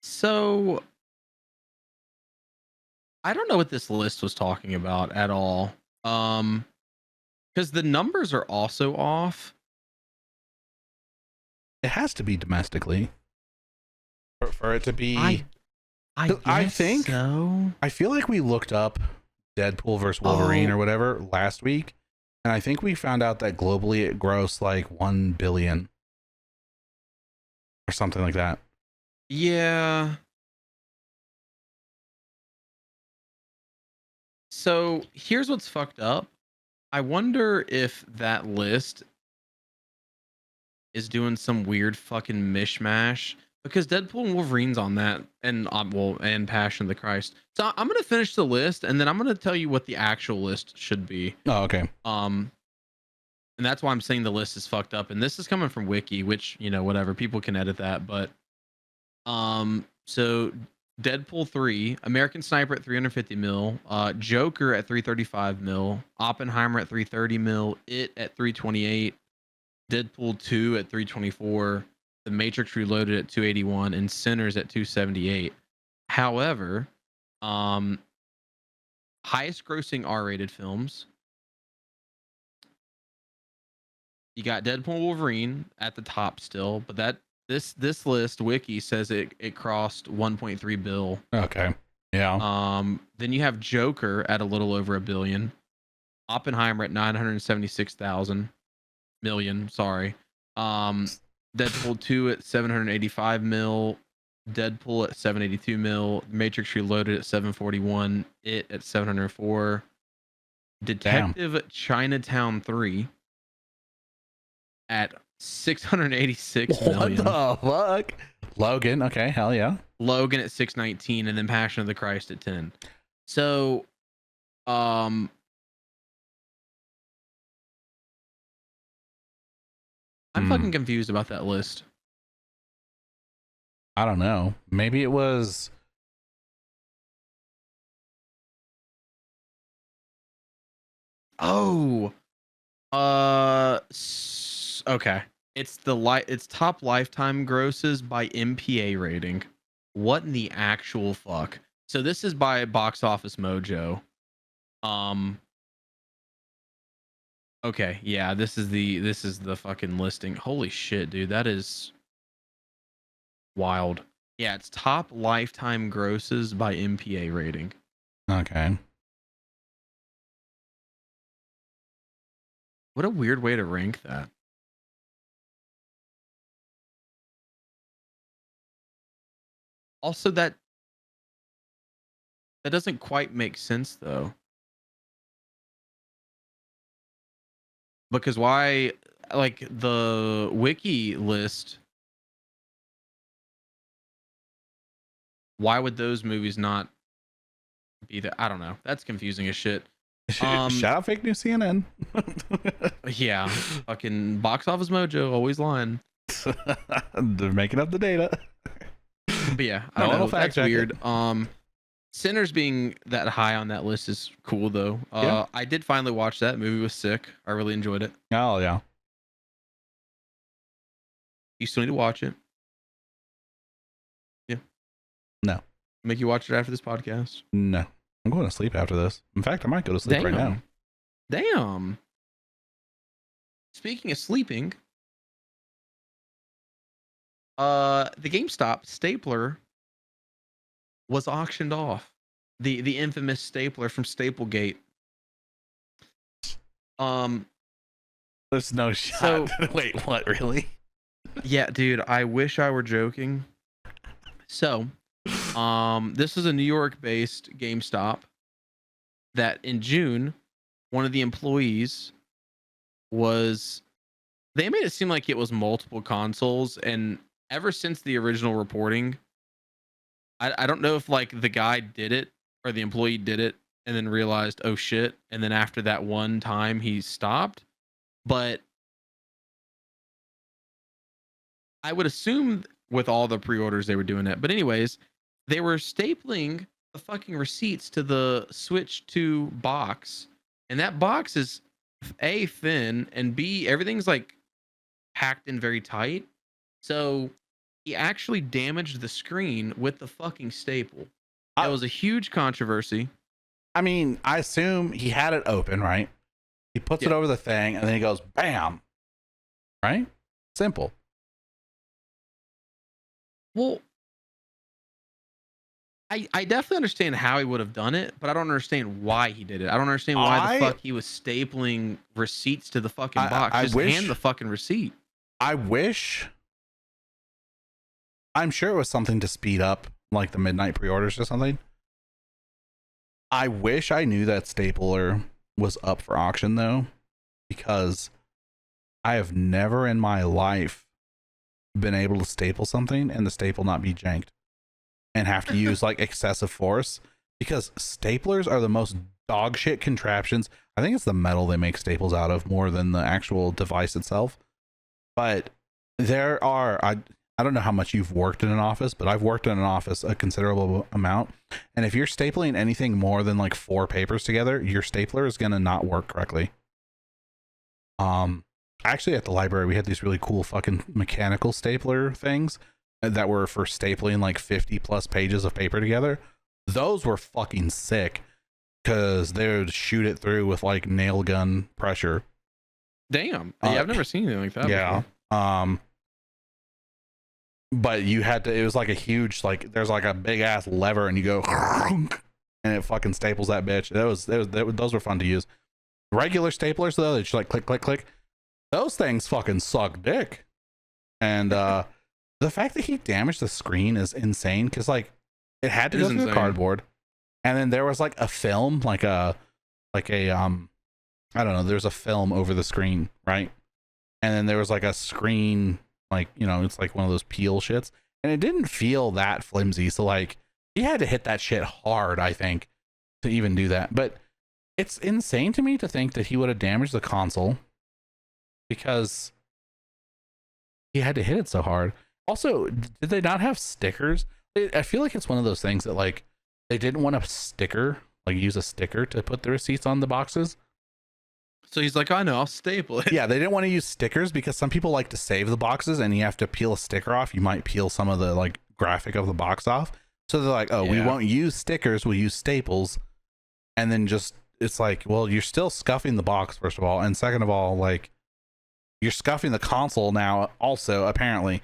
So I don't know what this list was talking about at all. Because the numbers are also off. It has to be domestically for it to be. I think so. I feel like we looked up Deadpool versus Wolverine or whatever last week, and I think we found out that globally it grossed like 1 billion or something like that. Yeah. So here's what's fucked up. I wonder if that list is doing some weird fucking mishmash because Deadpool and Wolverine's on that, and and Passion of the Christ. So I'm gonna finish the list and then I'm gonna tell you what the actual list should be. Oh, okay. And that's why I'm saying the list is fucked up. And this is coming from Wiki, which whatever, people can edit that. But so Deadpool 3, American Sniper at 350 mil, Joker at 335 mil, Oppenheimer at 330 mil, It at 328. Deadpool 2 at 324, The Matrix Reloaded at 281, and Sinners at 278. However, highest grossing R-rated films. You got Deadpool and Wolverine at the top still, but this list, Wiki says it crossed 1.3 bill. Okay. Yeah. Then you have Joker at a little over $1 billion. Oppenheimer at 976,000 million, sorry. Deadpool 2 at 785 mil, Deadpool at 782 mil, Matrix Reloaded at 741, It at 704, Detective Chinatown 3 at 686 million. What the fuck? Logan, okay, hell yeah. Logan at 619, and then Passion of the Christ at 10. So, I'm fucking confused about that list. I don't know. Maybe it was. Oh, okay. It's top lifetime grosses by MPA rating. What in the actual fuck? So this is by Box Office Mojo. Okay, yeah, this is the fucking listing. Holy shit, dude, that is wild. Yeah, it's top lifetime grosses by MPA rating. Okay. What a weird way to rank that. Also, that doesn't quite make sense though. Because why, like, the wiki list, why would those movies not be there? I don't know. That's confusing as shit. Shout out fake news CNN. Yeah, fucking Box Office Mojo, always lying. They're making up the data. But yeah, I don't know. That's weird. Sinners being that high on that list is cool though. Yeah. I did finally watch that movie. Was sick. I really enjoyed it. Oh yeah. You still need to watch it. Yeah. No. Make you watch it after this podcast. No. I'm going to sleep after this. In fact, I might go to sleep right now. Damn. Speaking of sleeping, the GameStop stapler was auctioned off. The infamous stapler from Staplegate. There's no shot. So, wait, what? Really? Yeah, dude. I wish I were joking. So, this is a New York-based GameStop that in June, one of the employees they made it seem like it was multiple consoles, and ever since the original reporting, I don't know if like the guy did it or the employee did it and then realized, oh shit, and then after that one time he stopped. But I would assume with all the pre-orders they were doing it. But anyways, they were stapling the fucking receipts to the Switch 2 box, and that box is A, thin, and B, everything's like packed in very tight. So he actually damaged the screen with the fucking staple. That was a huge controversy. I mean, I assume he had it open, right? He puts it over the thing, and then he goes, bam. Right? Simple. Well, I definitely understand how he would have done it, but I don't understand why he did it. I don't understand why the fuck he was stapling receipts to the fucking box. Just hand the fucking receipt. I'm sure it was something to speed up like the midnight pre-orders or something. I wish I knew that stapler was up for auction though, because I have never in my life been able to staple something and the staple not be janked and have to use like excessive force, because staplers are the most dog shit contraptions. I think it's the metal they make staples out of more than the actual device itself. But there are, I don't know how much you've worked in an office, but I've worked in an office a considerable amount. And if you're stapling anything more than like 4 papers together, your stapler is going to not work correctly. Actually at the library, we had these really cool fucking mechanical stapler things that were for stapling like 50 plus pages of paper together. Those were fucking sick because they would shoot it through with like nail gun pressure. Damn. Yeah, I've never seen anything like that. Yeah. Before. But you had to, it was like a huge, like there's like a big ass lever and you go and it fucking staples that bitch. Those were fun to use. Regular staplers though, they just like click, click, click. those things fucking suck dick. And the fact that he damaged the screen is insane, because like it had to go through the cardboard, and then there was like a film, like a I don't know, there's a film over the screen, right? And then there was like a screen, like, you know, it's like one of those peel shits, and it didn't feel that flimsy. So like he had to hit that shit hard, I think, to even do that. But it's insane to me to think that he would have damaged the console because he had to hit it so hard. Also, did they not have stickers? I feel like it's one of those things that like they didn't want a sticker, like use a sticker to put the receipts on the boxes. So he's like, I know, I'll staple it. Yeah, they didn't want to use stickers because some people like to save the boxes, and you have to peel a sticker off. You might peel some of the like graphic of the box off. So they're like, oh, we won't use stickers, we'll use staples. And then just, it's like, well, you're still scuffing the box, first of all. And second of all, like, you're scuffing the console now also, apparently.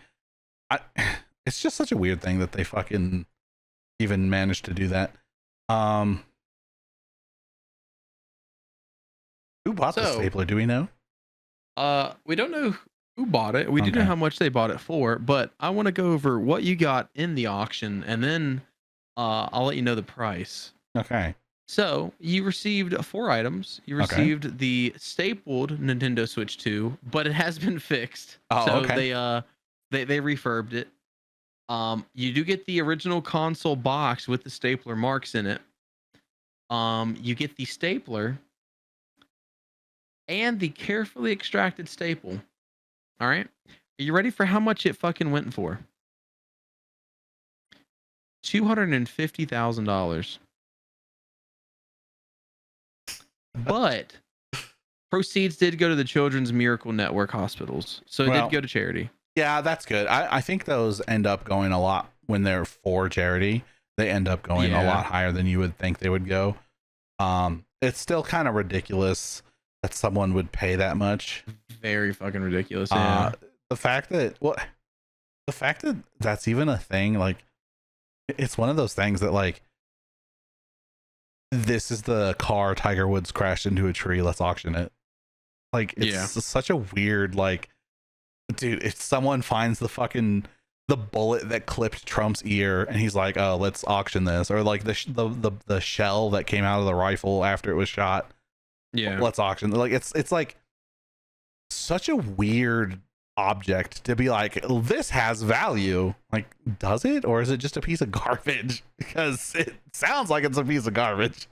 It's just such a weird thing that they fucking even managed to do that. Who bought the stapler? Do we know? We don't know who bought it. We do know how much they bought it for, but I want to go over what you got in the auction, and then I'll let you know the price. Okay. So you received 4 items. You received the stapled Nintendo Switch 2, but it has been fixed. Oh, so okay. they refurbed it. You do get the original console box with the stapler marks in it. You get the stapler and the carefully extracted staple. All right. Are you ready for how much it fucking went for? $250,000. But proceeds did go to the Children's Miracle Network hospitals. So it did go to charity. Yeah, that's good. I think those end up going a lot when they're for charity. They end up going a lot higher than you would think they would go. It's still kind of ridiculous that someone would pay that much. Very fucking ridiculous. Yeah. The fact that that's even a thing, like, it's one of those things that like, this is the car Tiger Woods crashed into a tree, let's auction it. Like, it's such a weird, like, dude, if someone finds the bullet that clipped Trump's ear and he's like, oh, let's auction this, or like the shell that came out of the rifle after it was shot, let's auction. Like, it's like such a weird object to be like, this has value. Like, does it, or is it just a piece of garbage? Because it sounds like it's a piece of garbage.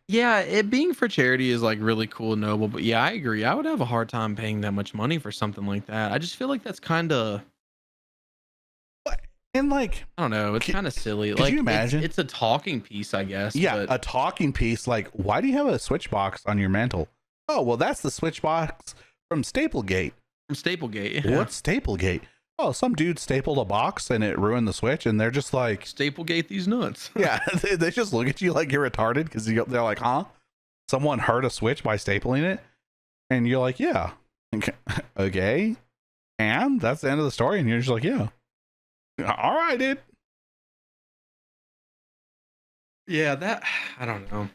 Yeah, it being for charity is like really cool and noble, but yeah, I agree. I would have a hard time paying that much money for something like that. I just feel like that's kind of, and like, I don't know, it's kind of silly. Could like, you imagine? It's a talking piece, I guess. Yeah, but a talking piece. Like, why do you have a switch box on your mantle? Oh, well, that's the switch box from Staplegate. From Staplegate. Yeah. What's Staplegate? Oh, some dude stapled a box and it ruined the Switch, and they're just like, Staplegate these nuts. Yeah, they just look at you like you're retarded because they're like, huh? Someone hurt a Switch by stapling it? And you're like, yeah. Okay. And that's the end of the story. And you're just like, yeah. All right, dude. Yeah, I don't know.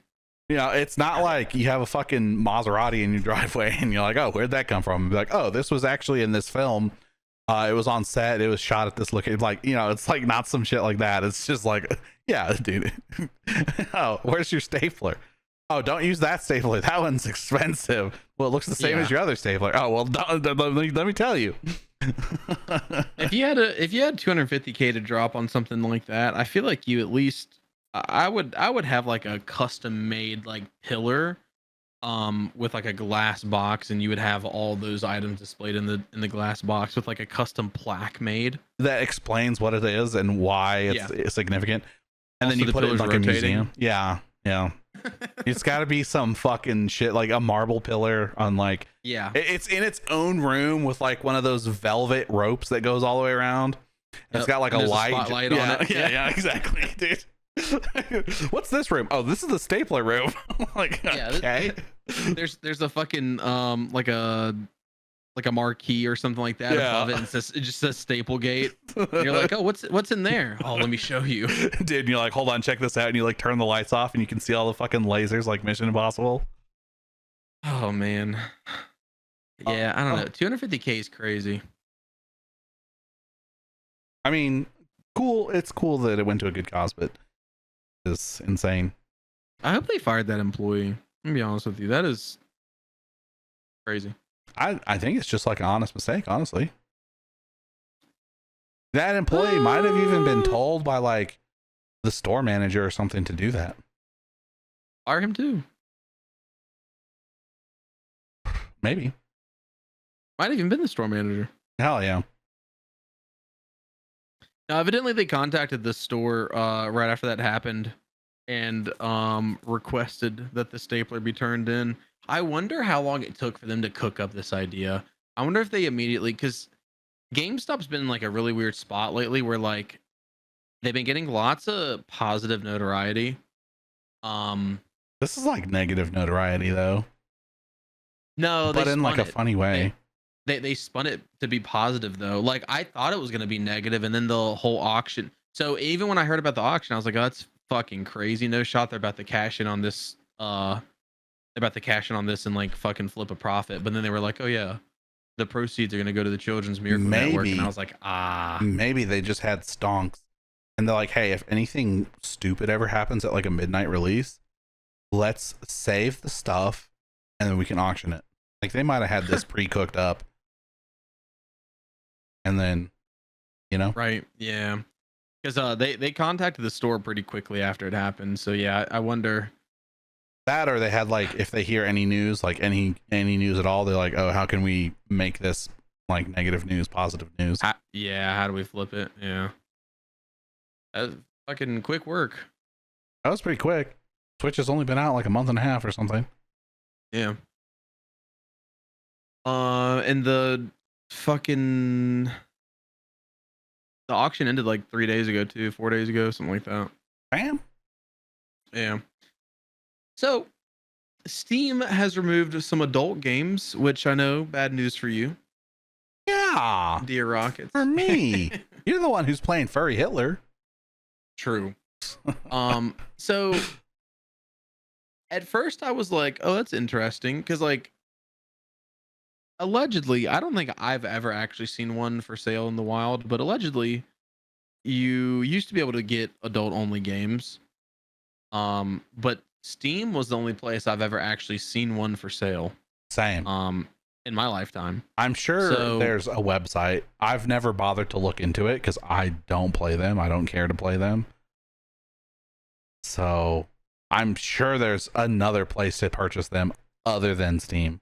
You know, it's not like you have a fucking Maserati in your driveway and you're like, oh, where'd that come from? And be like, oh, this was actually in this film. It was on set. It was shot at this location. Like, you know, it's like not some shit like that. It's just like, yeah, dude. Oh, where's your stapler? Oh, don't use that stapler. That one's expensive. Well, it looks the same as your other stapler. Oh, well, let me tell you. If you had 250K to drop on something like that, I feel like you at least, I would have like a custom made like pillar with like a glass box, and you would have all those items displayed in the glass box with like a custom plaque made that explains what it is and why it's significant. And also, then you put it in like a museum. Yeah. It's got to be some fucking shit, like a marble pillar on like, it's in its own room with like one of those velvet ropes that goes all the way around. It's got like a light spotlight on it. Yeah, exactly, dude. What's this room? Oh, this is the stapler room. Like, okay. There's a fucking like a marquee or something like that above it, and it just says Staplegate. And you're like, oh, what's in there? Oh, let me show you. Dude, and you're like, hold on, check this out, and you like turn the lights off and you can see all the fucking lasers like Mission Impossible. Oh man. Yeah, I don't know. 250K is crazy. I mean, cool. It's cool that it went to a good cause, but it's insane. I hope they fired that employee. I'm gonna be honest with you. That is crazy. I think it's just like an honest mistake, honestly. That employee might have even been told by like the store manager or something to do that. Fire him too. Maybe. Might have even been the store manager. Hell yeah. Now, evidently, they contacted the store right after that happened and requested that the stapler be turned in. I wonder how long it took for them to cook up this idea. I wonder if they immediately, because GameStop's been in like a really weird spot lately where like they've been getting lots of positive notoriety. This is like negative notoriety though. No, but in like a funny way. They spun it to be positive though. Like I thought it was gonna be negative, and then the whole auction. So even when I heard about the auction, I was like, oh, that's fucking crazy. No shot they're about to cash in on this. They're about to cash in on this and like fucking flip a profit. But then they were like, oh yeah, the proceeds are gonna go to the Children's Miracle Network. And I was like, maybe they just had stonks. And they're like, hey, if anything stupid ever happens at like a midnight release, let's save the stuff and then we can auction it. Like they might have had this pre-cooked up. And then, you know, right, yeah, because they contacted the store pretty quickly after it happened. So yeah, I wonder that, or they had like, if they hear any news, like any news at all, they're like, oh, how can we make this like negative news positive news? How do we flip it? Yeah, that's fucking quick work. That was pretty quick. Switch has only been out like a month and a half or something. Yeah. And the auction ended like 4 days ago, something like that. Bam. Yeah. So Steam has removed some adult games, which I know, bad news for you. Yeah. Dear Rockets. For me. You're the one who's playing Furry Hitler. True. So at first I was like, oh, that's interesting, because like allegedly, I don't think I've ever actually seen one for sale in the wild, but allegedly you used to be able to get adult only games. But Steam was the only place I've ever actually seen one for sale. Same. In my lifetime. I'm sure there's a website. I've never bothered to look into it because I don't play them. I don't care to play them. So I'm sure there's another place to purchase them other than Steam.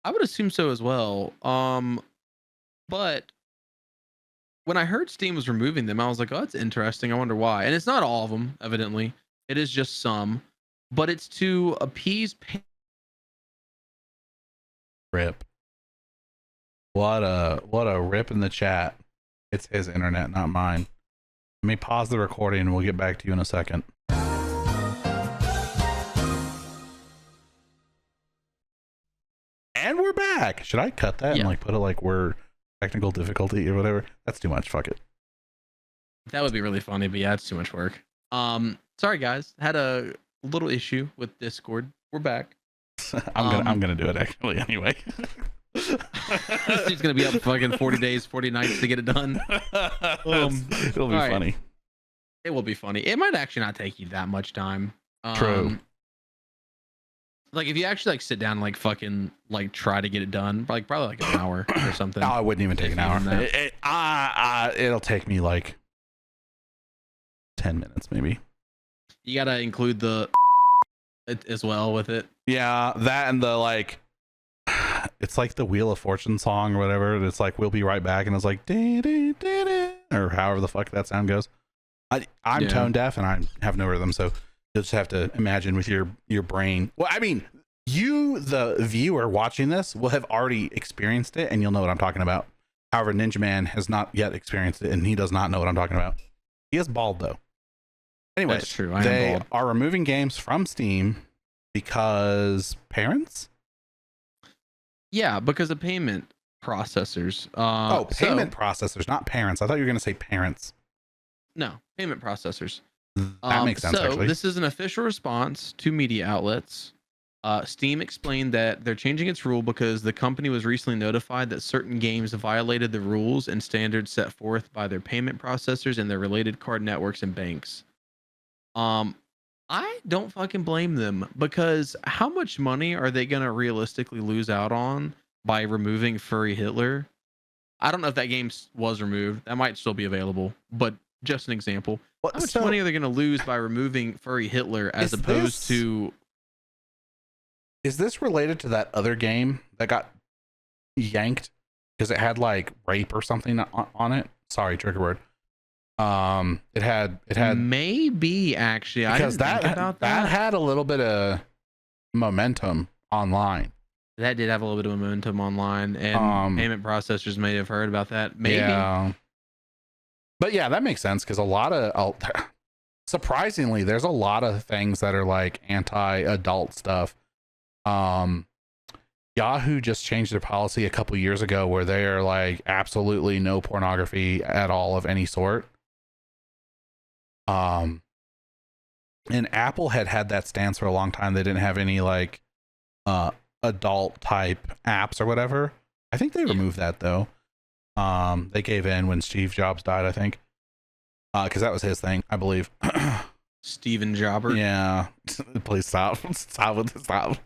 I would assume so as well. But when I heard Steam was removing them, I was like, oh, that's interesting. I wonder why. And it's not all of them, evidently. It is just some. But it's to appease Rip. What a rip in the chat. It's his internet, not mine. Let me pause the recording and we'll get back to you in a second. And we're back. Should I cut that and like put it like we're technical difficulty or whatever? That's too much. Fuck it. That would be really funny, but yeah, it's too much work. Sorry guys, had a little issue with Discord. We're back. I'm gonna do it actually anyway. It's gonna be up fucking 40 days, 40 nights to get it done. It'll be funny. It will be funny. It might actually not take you that much time. True. Like if you actually like sit down and like fucking like try to get it done, like probably like an hour or something. No, it wouldn't even take an hour. It'll take me like 10 minutes maybe. You gotta include the as well with it. Yeah, that and the like. It's like the Wheel of Fortune song or whatever. It's like we'll be right back, and it's like or however the fuck that sound goes. I'm tone deaf and I have no rhythm, so you'll just have to imagine with your brain. Well, I mean, you, the viewer watching this, will have already experienced it, and you'll know what I'm talking about. However, Ninjahitman has not yet experienced it, and he does not know what I'm talking about. He is bald though. Anyway, that's true. They are removing games from Steam because parents. Yeah, because of payment processors. Payment processors, not parents. I thought you were going to say parents. No, payment processors. That makes sense, so actually. This is an official response to media outlets Steam explained that they're changing its rule because the company was recently notified that certain games violated the rules and standards set forth by their payment processors and their related card networks and banks. Um, I don't fucking blame them because how much money are they gonna realistically lose out on by removing Furry Hitler? I don't know if that game was removed. That might still be available, but just an example. How much money are they gonna lose by removing Furry Hitler as opposed to? Is this related to that other game that got yanked because it had like rape or something on it? Sorry, trigger word. It had maybe actually. I didn't think about that. That had a little bit of momentum online. That did have a little bit of momentum online, and payment processors may have heard about that. Maybe. Yeah. But yeah, that makes sense because a lot of surprisingly, there's a lot of things that are like anti-adult stuff. Yahoo just changed their policy a couple years ago where they are like absolutely no pornography at all of any sort. And Apple had that stance for a long time. They didn't have any like adult type apps or whatever. I think they removed that though. They gave in when Steve Jobs died, I think. Because that was his thing, I believe. Steven Jobber. Yeah. Please stop. Stop with the stop.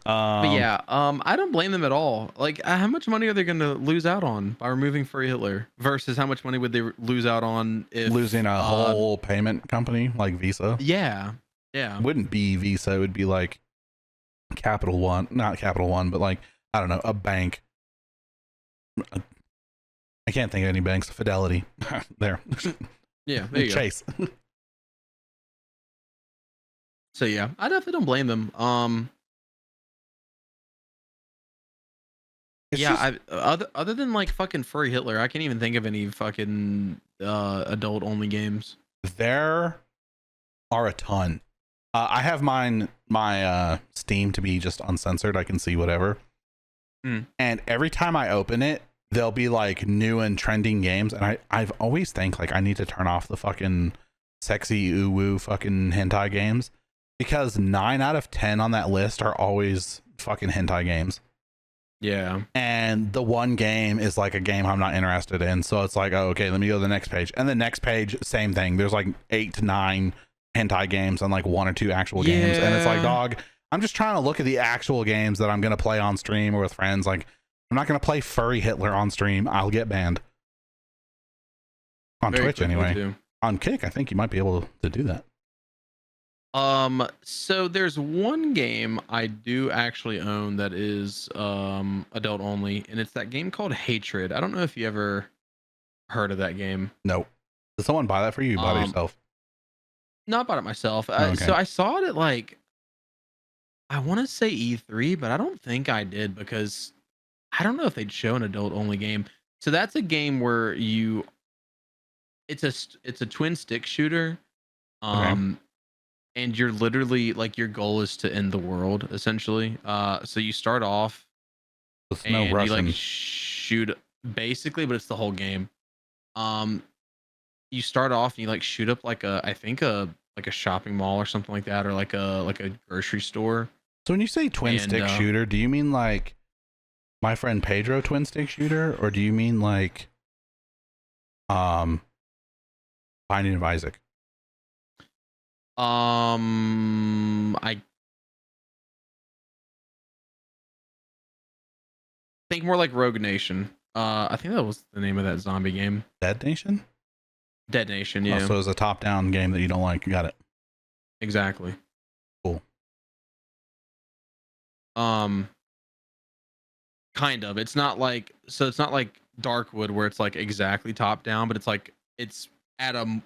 But yeah, I don't blame them at all. Like, how much money are they going to lose out on by removing Furry Hitler versus how much money would they lose out on if losing a whole payment company like Visa? Yeah. It wouldn't be Visa. It would be like Capital One, not Capital One, but like, I don't know, a bank. I can't think of any banks. Fidelity. There. Yeah, there you Chase. Go. So yeah, I definitely don't blame them. Yeah, other than like fucking Furry Hitler, I can't even think of any fucking adult only games. There are a ton. I have my Steam to be just uncensored. I can see whatever. And every time I open it, there'll be like new and trending games, and I've always think like I need to turn off the fucking sexy woo fucking hentai games because 9 out of 10 on that list are always fucking hentai games. Yeah. And the one game is like a game I'm not interested in, so it's like, oh, okay, let me go to the next page, and the next page, same thing. There's like 8 to 9 hentai games and like 1 or 2 actual games, and it's like, dog, I'm just trying to look at the actual games that I'm gonna play on stream or with friends. Like, I'm not going to play Furry Hitler on stream. I'll get banned. On Twitch, anyway. Too. On Kick, I think you might be able to do that. So there's one game I do actually own that is adult only, and it's that game called Hatred. I don't know if you ever heard of that game. Nope. Did someone buy that for you? You bought it yourself? No, I bought it myself. Okay. So I saw it at like, I want to say E3, but I don't think I did because I don't know if they'd show an adult only game. So that's a game where it's a twin stick shooter. And you're literally like, your goal is to end the world essentially. So you start off and you like shoot basically, but it's the whole game. You start off and you like shoot up like I think a shopping mall or something like that, or like a grocery store. So when you say twin stick shooter, do you mean like My Friend Pedro twin stick shooter, or do you mean like Binding of Isaac? I think more like Rogue Nation. I think that was the name of that zombie game. Dead Nation? Dead Nation, yeah. Oh, so it's a top-down game that you don't like. You got it. Exactly. Cool. Kind of. It's not like Darkwood where it's like exactly top down, but it's like it's at a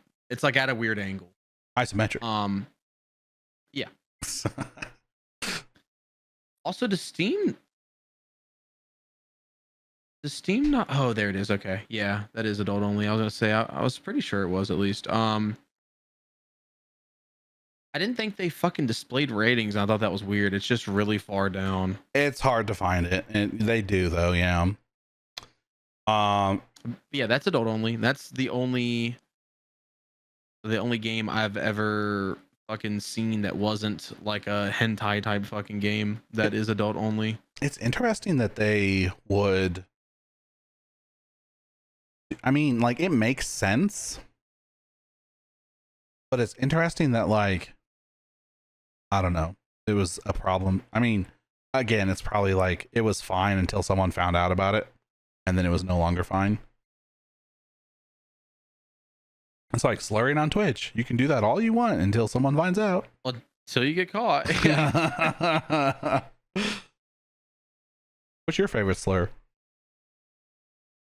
weird angle. Isometric. Yeah. Also, does Steam not? Oh, there it is. Okay, yeah, that is adult only. I was gonna say I was pretty sure it was at least. I didn't think they fucking displayed ratings. I thought that was weird. It's just really far down. It's hard to find it, and they do though. Yeah. Yeah, that's adult only. That's the only the only game I've ever fucking seen that wasn't like a hentai type fucking game that is adult only. It's interesting that they would. I mean, like, it makes sense, but it's interesting that, like, I don't know, it was a problem. I mean, again, it's probably like it was fine until someone found out about it, and then it was no longer fine. It's like slurring on Twitch. You can do that all you want until someone finds out. Well, till you get caught. What's your favorite slur?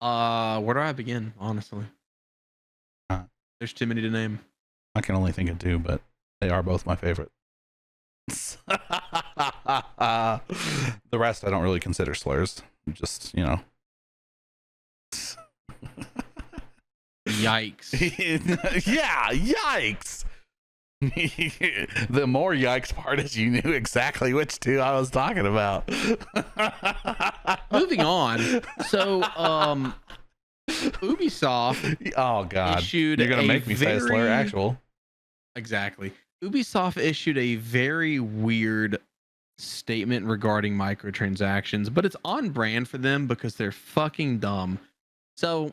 Where do I begin? Honestly, there's too many to name. I can only think of two, but they are both my favorite. The rest I don't really consider slurs. Just, you know. Yikes. Yeah, yikes. The more yikes part is you knew exactly which two I was talking about. Moving on. So, Ubisoft. Oh God, issued you're gonna make me say a slur. Actual. Exactly. Ubisoft issued a very weird statement regarding microtransactions, but it's on brand for them because they're fucking dumb. So,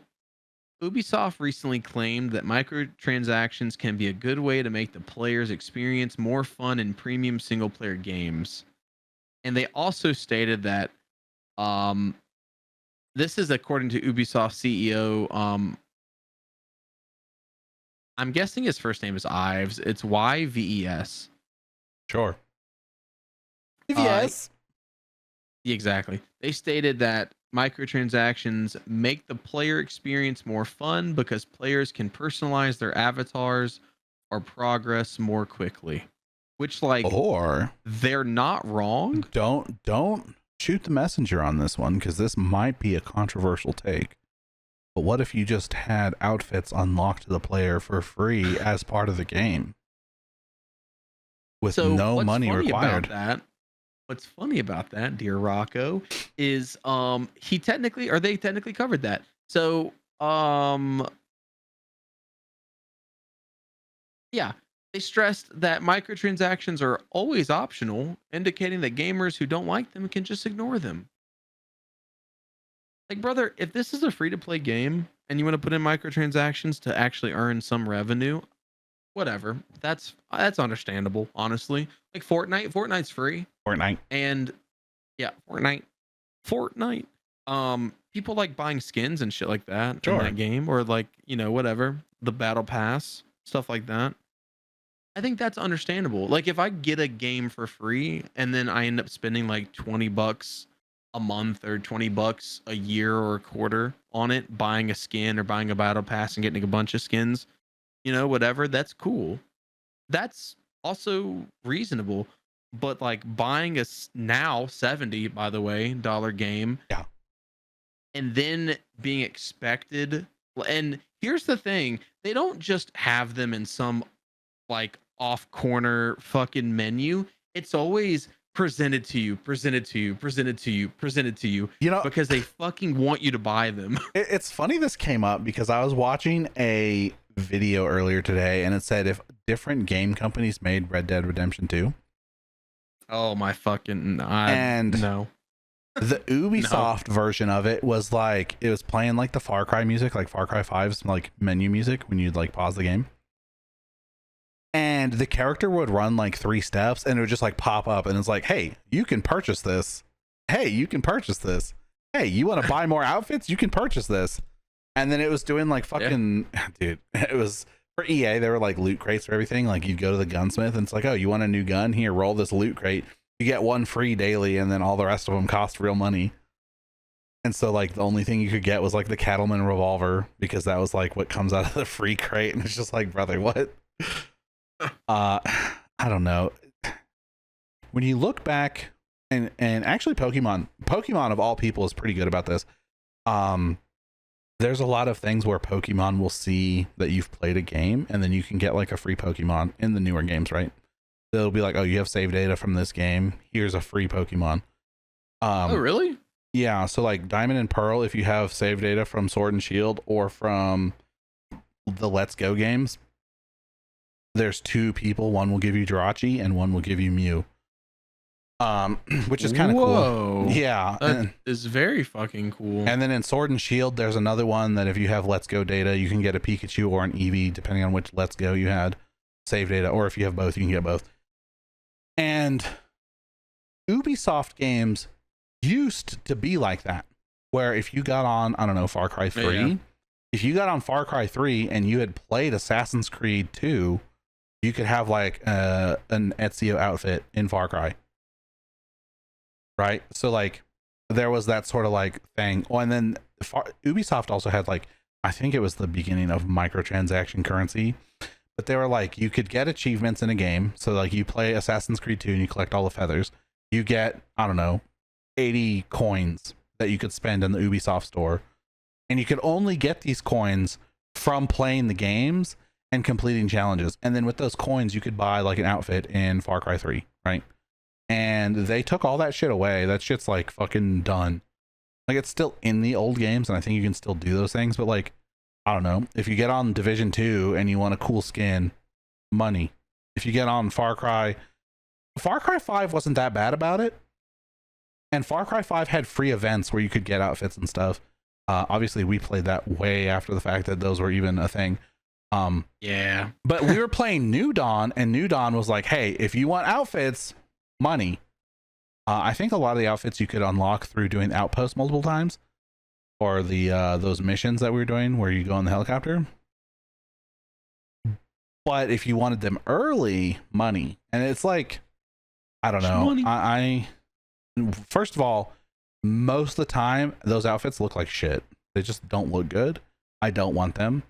Ubisoft recently claimed that microtransactions can be a good way to make the player's experience more fun in premium single player games. And they also stated that this is according to Ubisoft CEO. I'm guessing his first name is Ives. It's Yves. Sure. Yes. Exactly. They stated that microtransactions make the player experience more fun because players can personalize their avatars or progress more quickly. Which, like, or they're not wrong. Don't shoot the messenger on this one, because this might be a controversial take. But what if you just had outfits unlocked to the player for free as part of the game, with no money required? What's funny about that, dear Rocco, is they technically covered that. So yeah, they stressed that microtransactions are always optional, indicating that gamers who don't like them can just ignore them. Like, brother, if this is a free to play game and you want to put in microtransactions to actually earn some revenue, whatever. That's understandable, honestly. Like Fortnite's free. Fortnite. And yeah, Fortnite. People like buying skins and shit like that in that game, or like, you know, whatever, the battle pass, stuff like that. I think that's understandable. Like, if I get a game for free and then I end up spending like $20 a month or $20 a year or a quarter on it, buying a skin or buying a battle pass and getting a bunch of skins, you know, whatever, that's cool. That's also reasonable. But like buying a now $70, by the way, dollar game, yeah, and then being expected. And here's the thing, they don't just have them in some like off corner fucking menu. It's always presented to you, you know, because they fucking want you to buy them. It's funny this came up because I was watching a video earlier today and it said if different game companies made Red Dead Redemption 2. Oh my fucking no. The Ubisoft version of it was like, it was playing like the Far Cry music, like Far Cry 5's like menu music when you'd like pause the game. And the character would run like 3 steps and it would just like pop up and it's like, hey, you can purchase this. Hey, you can purchase this. Hey, you want to buy more outfits? You can purchase this. And then it was doing like fucking, dude, it was for EA. They were like loot crates for everything. Like you'd go to the gunsmith and it's like, oh, you want a new gun? Here, roll this loot crate. You get 1 free daily and then all the rest of them cost real money. And so like the only thing you could get was like the Cattleman revolver because that was like what comes out of the free crate. And it's just like, brother, what? I don't know. When you look back and actually Pokemon of all people is pretty good about this. There's a lot of things where Pokemon will see that you've played a game and then you can get like a free Pokemon in the newer games, right? They'll be like, oh, you have save data from this game. Here's a free Pokemon. Oh, really? Yeah. So like Diamond and Pearl, if you have save data from Sword and Shield or from the Let's Go games, there's 2 people. One will give you Jirachi and one will give you Mew. Which is kind of cool. Yeah, that is very fucking cool. And then in Sword and Shield, there's another one that if you have Let's Go data, you can get a Pikachu or an Eevee, depending on which Let's Go you had save data, or if you have both, you can get both. And Ubisoft games used to be like that, where if you got on, I don't know, Far Cry 3, if you got on Far Cry 3 and you had played Assassin's Creed 2, you could have like an Ezio outfit in Far Cry. Right? So like there was that sort of like thing. Oh, and then Ubisoft also had like, I think it was the beginning of microtransaction currency, but they were like, you could get achievements in a game. So like you play Assassin's Creed 2 and you collect all the feathers. You get, I don't know, 80 coins that you could spend in the Ubisoft store. And you could only get these coins from playing the games and completing challenges. And then with those coins, you could buy like an outfit in Far Cry 3, right? And they took all that shit away. That shit's like fucking done. Like it's still in the old games, and I think you can still do those things, but like, I don't know. If you get on Division 2 and you want a cool skin, money. If you get on Far Cry 5 wasn't that bad about it. And Far Cry 5 had free events where you could get outfits and stuff. Obviously we played that way after the fact that those were even a thing. Yeah. But we were playing New Dawn, and New Dawn was like, hey, if you want outfits, money. I think a lot of the outfits you could unlock through doing Outpost multiple times, or the those missions that we were doing where you go on the helicopter. But if you wanted them early, money. And it's like, I don't know. I first of all, most of the time those outfits look like shit. They just don't look good. I don't want them.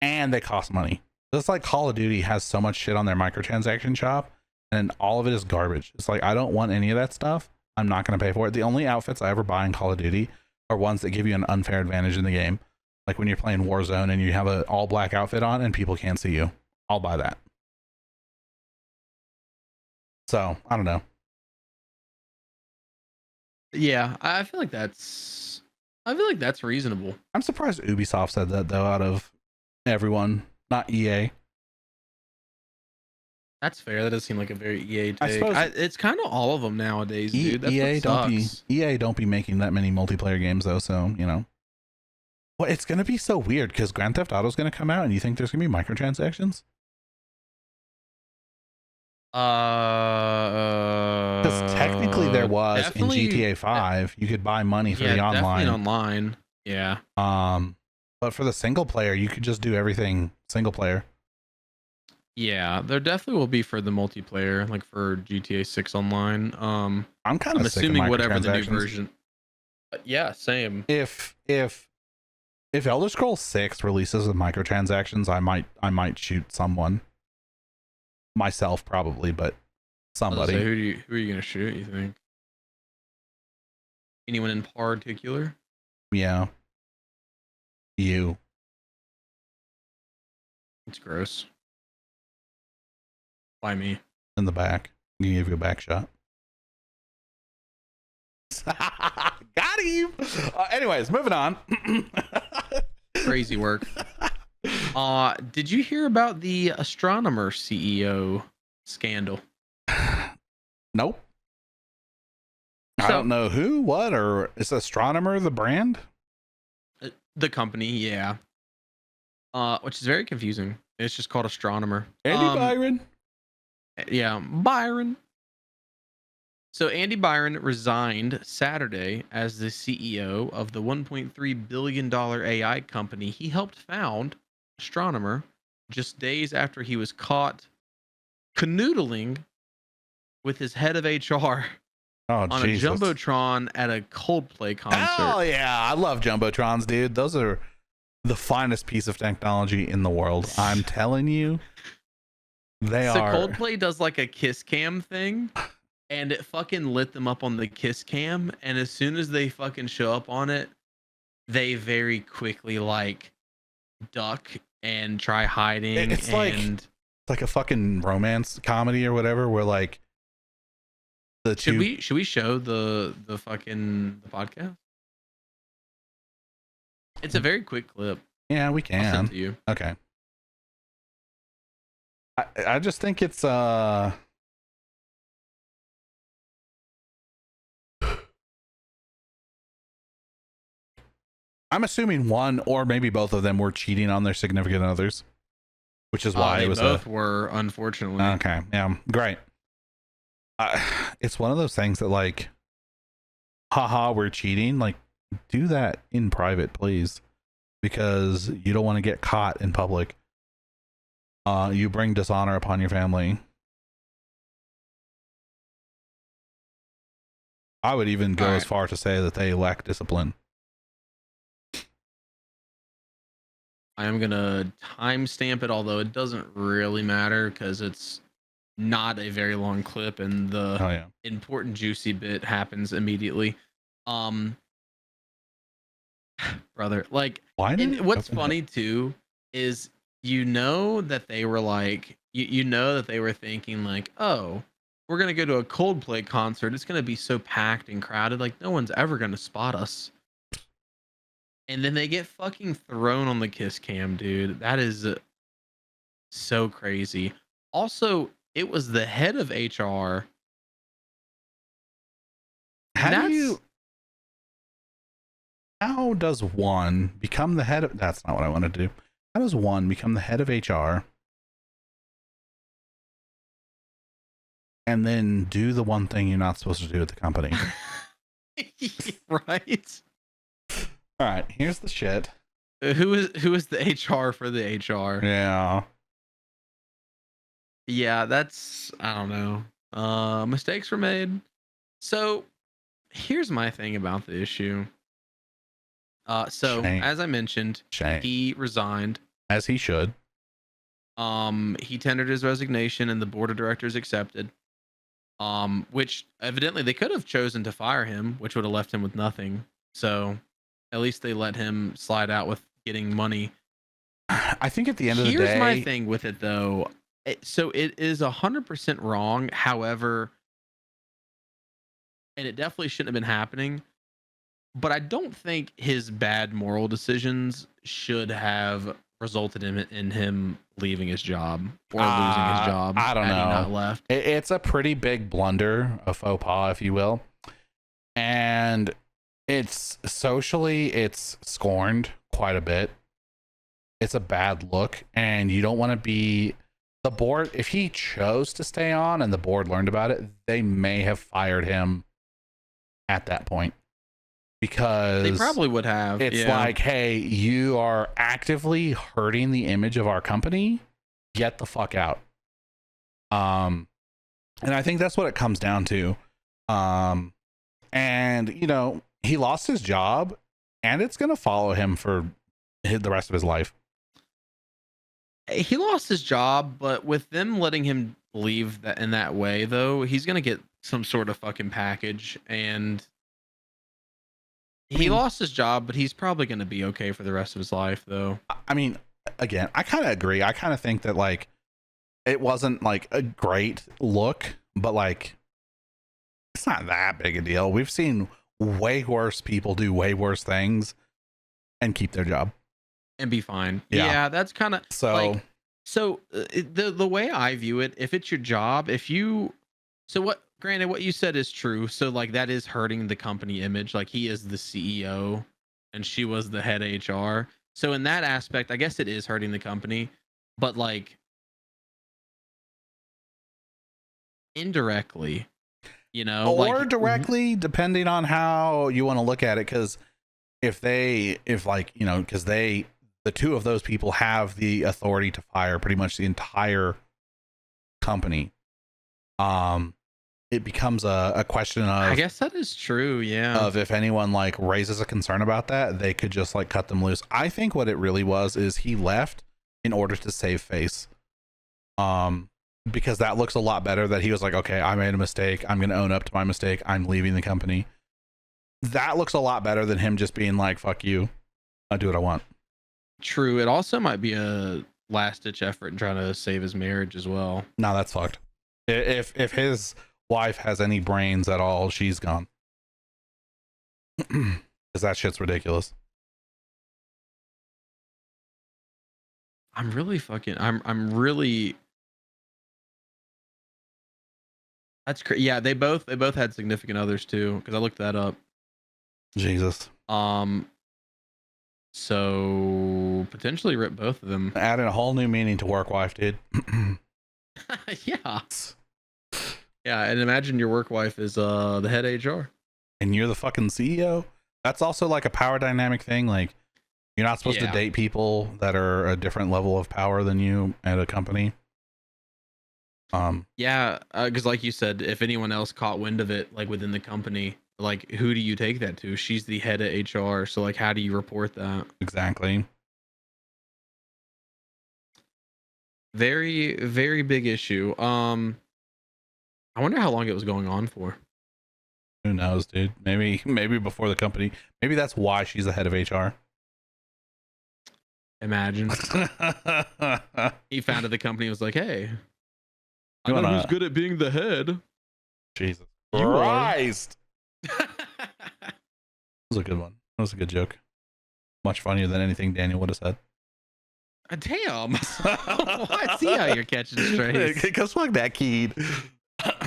And they cost money. Just like Call of Duty has so much shit on their microtransaction shop, and all of it is garbage. It's like, I don't want any of that stuff. I'm not going to pay for it. The only outfits I ever buy in Call of Duty are ones that give you an unfair advantage in the game. Like when you're playing Warzone and you have an all black outfit on and people can't see you. I'll buy that. So, I don't know. Yeah, I feel like that's reasonable. I'm surprised Ubisoft said that though, out of everyone, not EA. That's fair. That does seem like a very EA take. I suppose it's kind of all of them nowadays, dude. That's EA what don't be making that many multiplayer games though, so you know. Well, it's gonna be so weird because Grand Theft Auto is gonna come out, and you think there's gonna be microtransactions? Because technically there was in GTA 5. You could buy money for the online. Definitely online. Yeah. But for the single player, you could just do everything single player. Yeah, there definitely will be for the multiplayer, like for GTA 6 online. I'm kind of assuming whatever the new version. Yeah, same. If Elder Scrolls 6 releases with microtransactions, I might shoot someone. Myself probably, but somebody. Who are you gonna shoot, you think? Anyone in particular? Yeah. You. It's gross. Why me? In the back. I'm gonna give you a back shot. Got him. Anyways, moving on. Crazy work. Did you hear about the Astronomer CEO scandal? Nope. I don't know who, what, or is Astronomer the brand? The company, yeah. Which is very confusing. It's just called Astronomer. Andy Byron. Yeah, Byron. So Andy Byron resigned Saturday as the CEO of the $1.3 billion AI company he helped found, Astronomer, just days after he was caught canoodling with his head of HR on Jesus. a Jumbotron at a Coldplay concert. Oh yeah, I love Jumbotrons, dude. Those are the finest piece of technology in the world. I'm telling you. They are. So Coldplay does like a kiss cam thing, and it fucking lit them up on the kiss cam. And as soon as they fucking show up on it, they very quickly like duck and try hiding. It's like a fucking romance comedy or whatever, where like the should we show the podcast? It's a very quick clip. Yeah, we I'll send can. it to you. Okay. I just think it's I'm assuming one or maybe both of them were cheating on their significant others, which is why They it was both were, unfortunately. okay. Yeah, great. It's one of those things that like, haha, we're cheating. Like, do that in private, please, because you don't want to get caught in public. You bring dishonor upon your family. I would even go as far to say that they lack discipline. I am gonna timestamp it, although it doesn't really matter because it's not a very long clip, and the important juicy bit happens immediately. Brother, like, what's funny too is that they were like, that they were thinking like, oh, we're gonna go to a Coldplay concert. It's gonna be so packed and crowded, like no one's ever gonna spot us. And then they get fucking thrown on the kiss cam, dude. That is so crazy. Also, it was the head of HR. How does one become the head of, that's not what I want to do. How does one become the head of HR and then do the one thing you're not supposed to do at the company? Right. All right, here's the shit. Who is the HR for the HR? Yeah, that's, I don't know. Mistakes were made. So here's my thing about the issue. Shame. As I mentioned, he resigned, as he should. He tendered his resignation and the board of directors accepted. Which evidently they could have chosen to fire him, which would have left him with nothing. So at least they let him slide out with getting money. I think at the end of the day, here's my thing with it though. So it is 100% wrong. However, and it definitely shouldn't have been happening. But I don't think his bad moral decisions should have resulted in him leaving his job or losing his job. I don't know. He not left. It's a pretty big blunder, a faux pas, if you will, and it's scorned quite a bit. It's a bad look, and you don't want to be the board. If he chose to stay on and the board learned about it, they may have fired him at that point. Because they probably would have. It's like, hey, you are actively hurting the image of our company. Get the fuck out. And I think that's what it comes down to. And he lost his job, and it's gonna follow him for the rest of his life. He lost his job, but with them letting him leave in that way, though, he's gonna get some sort of fucking package, and he lost his job, but he's probably going to be okay for the rest of his life, though. I mean, again, I kind of agree. I kind of think that, like, it wasn't, like, a great look, but, like, it's not that big a deal. We've seen way worse people do way worse things and keep their job. And be fine. Yeah, that's kind of... So the way I view it, if it's your job, granted, what you said is true. So, like, that is hurting the company image. Like, he is the CEO and she was the head HR. So, in that aspect, I guess it is hurting the company. But, like, indirectly, or directly, depending on how you want to look at it. Because because the two of those people have the authority to fire pretty much the entire company. It becomes a question of, I guess that is true, yeah, of if anyone like raises a concern about that, they could just like cut them loose. I think what it really was is he left in order to save face, because that looks a lot better. That he was like, okay, I made a mistake, I'm gonna own up to my mistake, I'm leaving the company. That looks a lot better than him just being like, fuck you, I do what I want. True. It also might be a last ditch effort in trying to save his marriage as well. No, that's fucked. If his wife has any brains at all, she's gone. Because that shit's ridiculous. I'm really That's crazy. Yeah, they both had significant others too, because I looked that up. Jesus. Um, so potentially rip both of them. Adding a whole new meaning to work wife, dude. Yeah. Yeah, and imagine your work wife is the head HR. And you're the fucking CEO. That's also like a power dynamic thing. Like, you're not supposed to date people that are a different level of power than you at a company. Yeah, because like you said, if anyone else caught wind of it, like within the company, like who do you take that to? She's the head of HR, so like how do you report that? Exactly. Very, very big issue. I wonder how long it was going on for. Who knows, dude? Maybe before the company. Maybe that's why she's the head of HR. Imagine. He founded the company, was like, hey, I You know wanna- who's good at being the head. Jesus You are. Christ. That was a good one. That was a good joke. Much funnier than anything Daniel would have said. Damn. I see how you're catching strays. Because fuck that kid.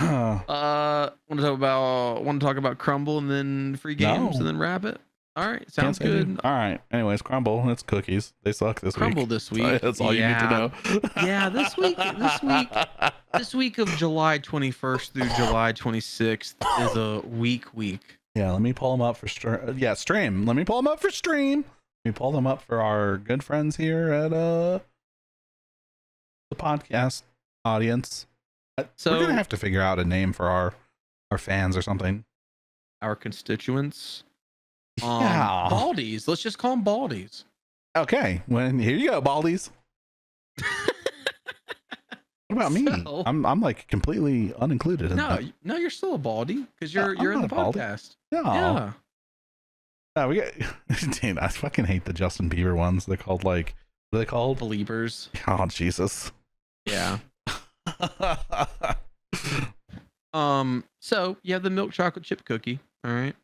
Want to talk about Crumbl and then free games and then wrap it. All right, sounds good. All right. Anyways, Crumbl. It's cookies. They suck this week. Crumbl this week. That's all you need to know. Yeah, this week of July 21st through July 26th is a week. Yeah, let me pull them up for stream. Let me pull them up for stream. Let me pull them up for our good friends here at the podcast audience. So we're gonna have to figure out a name for our fans or something. Our constituents. Yeah. Baldies. Let's just call them Baldies. Okay. Here you go, Baldies. What about me? So, I'm like completely unincluded in that. No, you're still a Baldy because you're in the podcast. Yeah. No, we got. Dude, I fucking hate the Justin Bieber ones. They're called like, what are they called? Believers. Oh Jesus. Yeah. So you have the milk chocolate chip cookie. All right,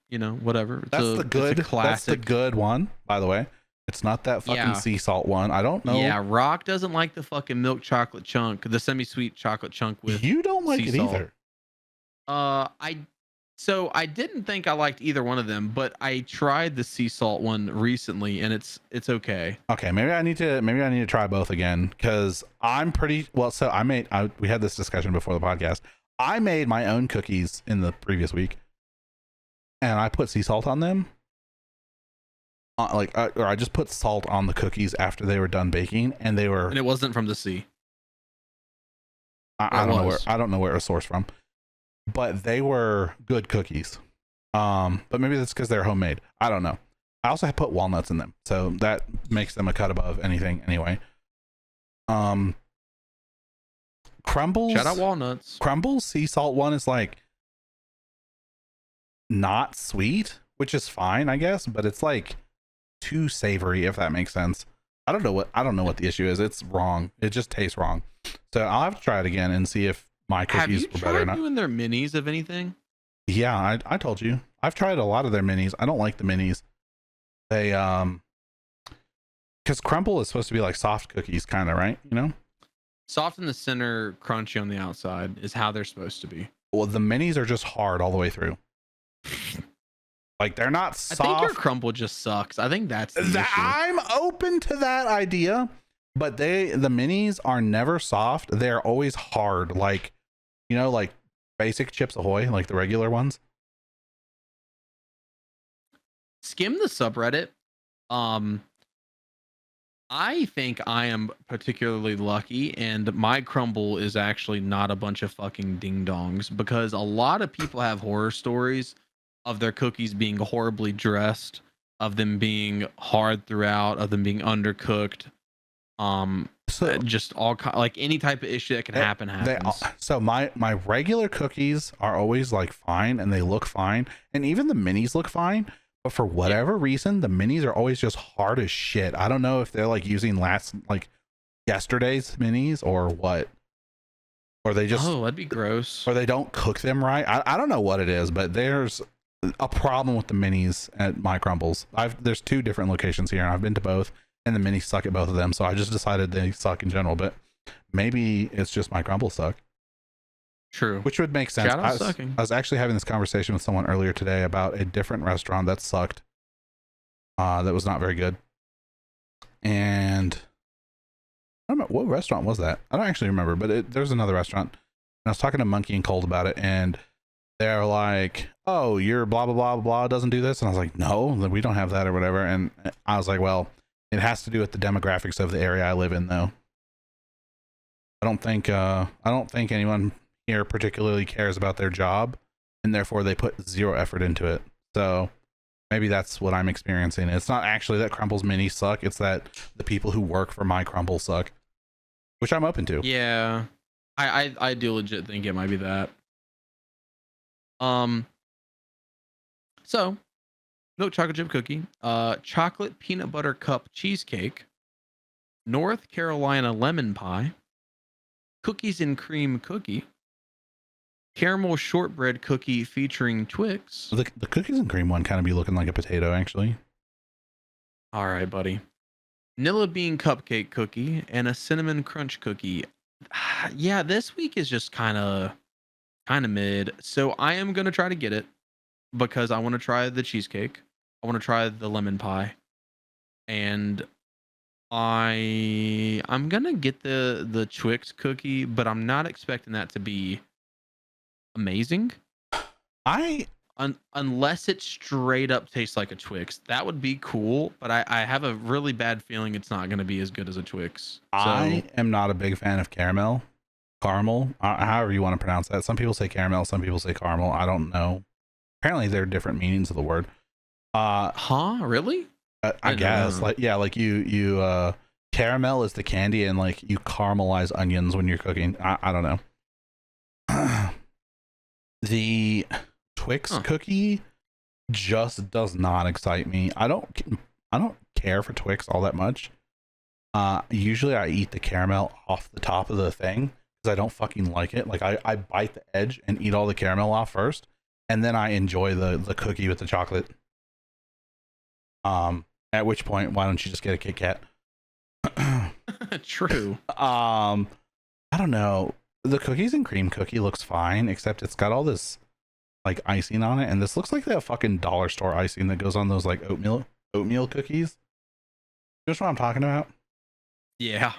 whatever. That's the good. That's the good one, by the way. It's not that fucking sea salt one. I don't know. Yeah, Rock doesn't like the fucking milk chocolate chunk, the semi-sweet chocolate chunk with. You don't like it either. I didn't think I liked either one of them, but I tried the sea salt one recently, and it's okay. Okay, maybe I need to try both again because I'm pretty well. So we had this discussion before the podcast. I made my own cookies in the previous week, and I put sea salt on them. Or I just put salt on the cookies after they were done baking, and it wasn't from the sea. I don't know where it was sourced from, but they were good cookies. But maybe that's because they're homemade. I don't know. I also have put walnuts in them, so that makes them a cut above anything anyway. Crumbles. Shout out walnuts. Crumbles sea salt one is like not sweet, which is fine, I guess, but it's like too savory, if that makes sense. I don't know what the issue is. It's wrong. It just tastes wrong. So I'll have to try it again and see if my cookies were better or not. Have you tried doing their minis of anything? Yeah, I told you. I've tried a lot of their minis. I don't like the minis. They because Crumbl is supposed to be like soft cookies, kind of, right? Soft in the center, crunchy on the outside is how they're supposed to be. Well, the minis are just hard all the way through. Like, they're not soft. I think your Crumbl just sucks. I think that's the issue. I'm open to that idea, but the minis are never soft. They're always hard, like like basic Chips Ahoy, like the regular ones. Skim the subreddit. I think I am particularly lucky, and my Crumbl is actually not a bunch of fucking ding dongs, because a lot of people have horror stories of their cookies being horribly dressed, of them being hard throughout, of them being undercooked. So just all like any type of issue that can happen happens. So my regular cookies are always like fine, and they look fine, and even the minis look fine. But for whatever reason, the minis are always just hard as shit. I don't know if they're like using yesterday's minis or what. Or they just that'd be gross. Or they don't cook them right. I don't know what it is, but there's a problem with the minis at my Crumbles. There's 2 different locations here, and I've been to both, and the minis suck at both of them. So I just decided they suck in general. But maybe it's just my Crumbles suck. True. which would make sense. Shadow sucking. I was actually having this conversation with someone earlier today about a different restaurant that sucked. That was not very good. And I don't know what restaurant was that. I don't actually remember, but there's another restaurant. And I was talking to Monkey and Cold about it, and they're like, "Oh, your blah blah blah blah doesn't do this," and I was like, "No, we don't have that or whatever." And I was like, "Well, it has to do with the demographics of the area I live in, though. I don't think anyone here particularly cares about their job, and therefore they put zero effort into it. So maybe that's what I'm experiencing. It's not actually that Crumble's minis suck; it's that the people who work for my Crumbl suck, which I'm open to. Yeah, I do legit think it might be that. So milk chocolate chip cookie, chocolate peanut butter cup cheesecake, North Carolina lemon pie, cookies and cream cookie, caramel shortbread cookie featuring Twix. The cookies and cream one kind of be looking like a potato, actually. All right, buddy. Nilla bean cupcake cookie and a cinnamon crunch cookie. Yeah, this week is just kind of mid. So I am gonna try to get it because I want to try the cheesecake. I want to try the lemon pie, and I'm gonna get the Twix cookie, but I'm not expecting that to be amazing. Unless it straight up tastes like a Twix, that would be cool. But I have a really bad feeling it's not gonna be as good as a Twix. I am not a big fan of caramel, however you want to pronounce that. Some people say caramel, some people say caramel. I don't know. Apparently, there are different meanings of the word. Really? I guess like you caramel is the candy, and like you caramelize onions when you're cooking. I don't know. The Twix cookie just does not excite me. I don't care for Twix all that much. Usually I eat the caramel off the top of the thing because I don't fucking like it. Like I bite the edge and eat all the caramel off first, and then I enjoy the cookie with the chocolate. At which point, why don't you just get a Kit Kat? True. I don't know. The cookies and cream cookie looks fine, except it's got all this like icing on it, and this looks like that fucking dollar store icing that goes on those like oatmeal cookies. You know what I'm talking about? Yeah.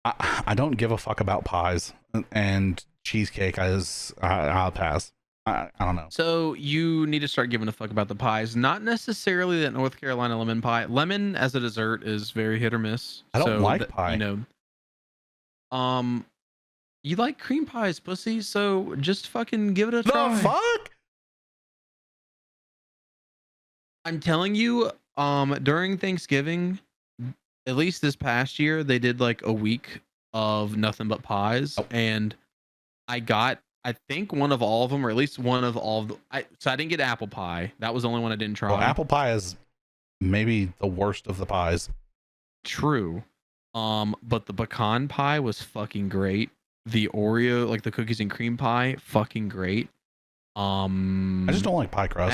I don't give a fuck about pies, and cheesecake I'll pass. I don't know. So you need to start giving a fuck about the pies. Not necessarily that North Carolina lemon pie. Lemon as a dessert is very hit or miss. I don't like pie. You know, you like cream pies, pussy. So just fucking give it a try. The fuck? I'm telling you, during Thanksgiving, at least this past year, they did like a week of nothing but pies, and I got, I think, one of all of them, or at least one of all of the, so I didn't get apple pie. That was the only one I didn't try. Well, apple pie is maybe the worst of the pies. True. But the pecan pie was fucking great. The Oreo, like the cookies and cream pie, fucking great. I just don't like pie crust.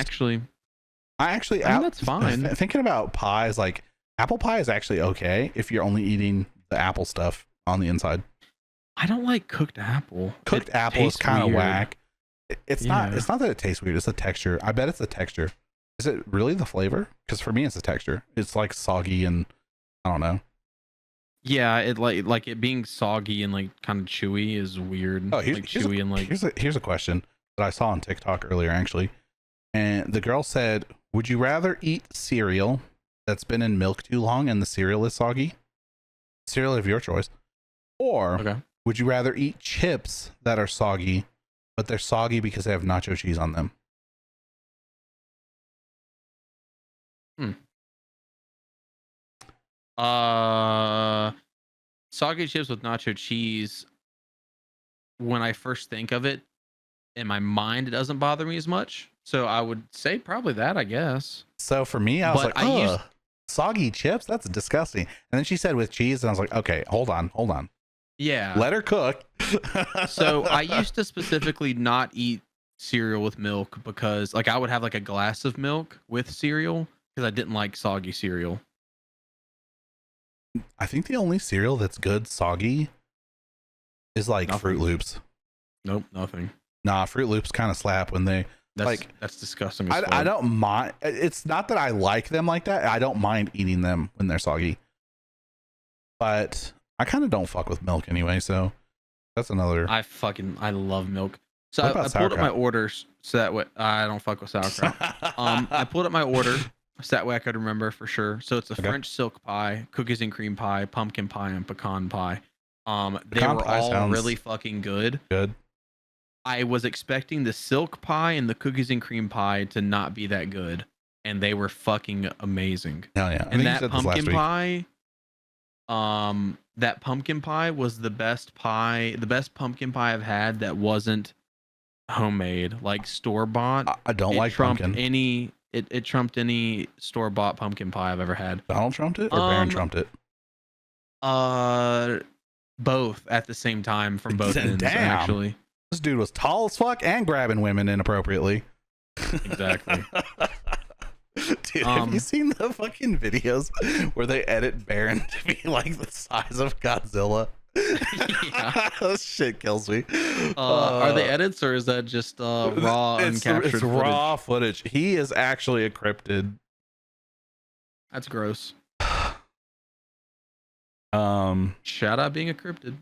Actually, I mean, that's fine. Thinking about pies, like apple pie is actually okay if you're only eating the apple stuff on the inside. I don't like cooked apple. Cooked apple is kind of whack. It's not that it tastes weird. It's the texture. I bet it's the texture. Is it really the flavor? Because for me, it's the texture. It's like soggy and I don't know. Yeah, it like it being soggy and like kind of chewy is weird. Oh, here's a question that I saw on TikTok earlier actually, and the girl said, "Would you rather eat cereal that's been in milk too long and the cereal is soggy? Cereal of your choice, or would you rather eat chips that are soggy, but they're soggy because they have nacho cheese on them?" Soggy chips with nacho cheese. When I first think of it, in my mind, it doesn't bother me as much. So I would say probably that, I guess. So for me, I was like, "Oh, soggy chips? That's disgusting." And then she said with cheese, and I was like, "Okay, hold on. Yeah, let her cook." So I used to specifically not eat cereal with milk because, like, I would have like a glass of milk with cereal because I didn't like soggy cereal. I think the only cereal that's good soggy is like Nothing. Fruit Loops. Nope, nothing. Nah, Fruit Loops kind of slap when they That's disgusting. I don't mind. It's not that I like them like that. I don't mind eating them when they're soggy, but I kind of don't fuck with milk anyway. So that's another. I love milk. So What I about pulled up my sauerkraut? orders so that way I don't fuck with sauerkraut. I pulled up my order so that way I could remember for sure. So it's a Okay. French silk pie, cookies and cream pie, pumpkin pie, and pecan pie. They Pecan were pie all sounds really fucking good. good. I was expecting the silk pie and the cookies and cream pie to not be that good, and they were fucking amazing. Hell yeah! I And think you said this last week. that pumpkin pie was the best pumpkin pie I've had that wasn't homemade, like store bought. I don't like pumpkin. It trumped any store bought pumpkin pie I've ever had. Donald trumped it or Baron trumped it? Both at the same time from both ends. Damn. Actually, This dude was tall as fuck and grabbing women inappropriately. exactly. Dude, have you seen the fucking videos where they edit Baron to be like the size of Godzilla? Yeah. This shit kills me. Are they edits or is that just raw uncaptured it's footage? raw footage. He is actually a cryptid. That's gross. Shout out being a cryptid.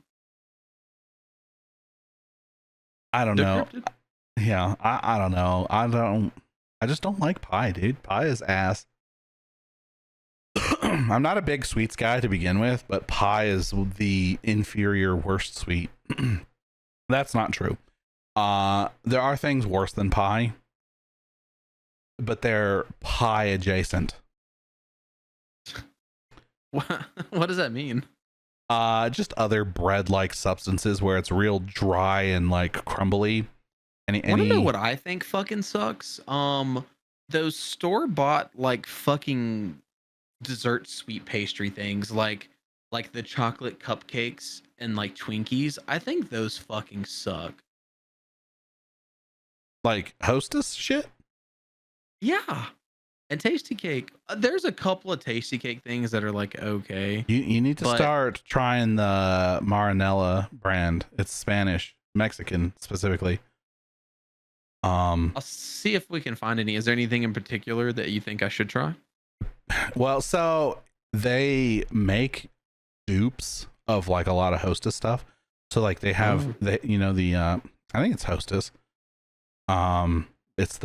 I don't know. Decrypted? Yeah, I don't know. I just don't like pie, dude. Pie is ass. I'm not a big sweets guy to begin with, but pie is the inferior worst sweet. That's not true. There are things worse than pie, but they're pie adjacent. What does that mean? Just other bread-like substances where it's real dry and like crumbly. Want to know what I think fucking sucks? Those store-bought like fucking dessert sweet pastry things, like the chocolate cupcakes and like Twinkies. I think those fucking suck. Like Hostess shit? Yeah. And Tasty Cake. There's a couple of Tasty Cake things that are like okay. You need to start trying the Marinella brand. It's Spanish, Mexican specifically. I'll see if we can find any. Is there anything in particular that you think I should try? Well, so they make dupes of like a lot of Hostess stuff. So like they have I think it's Hostess. It's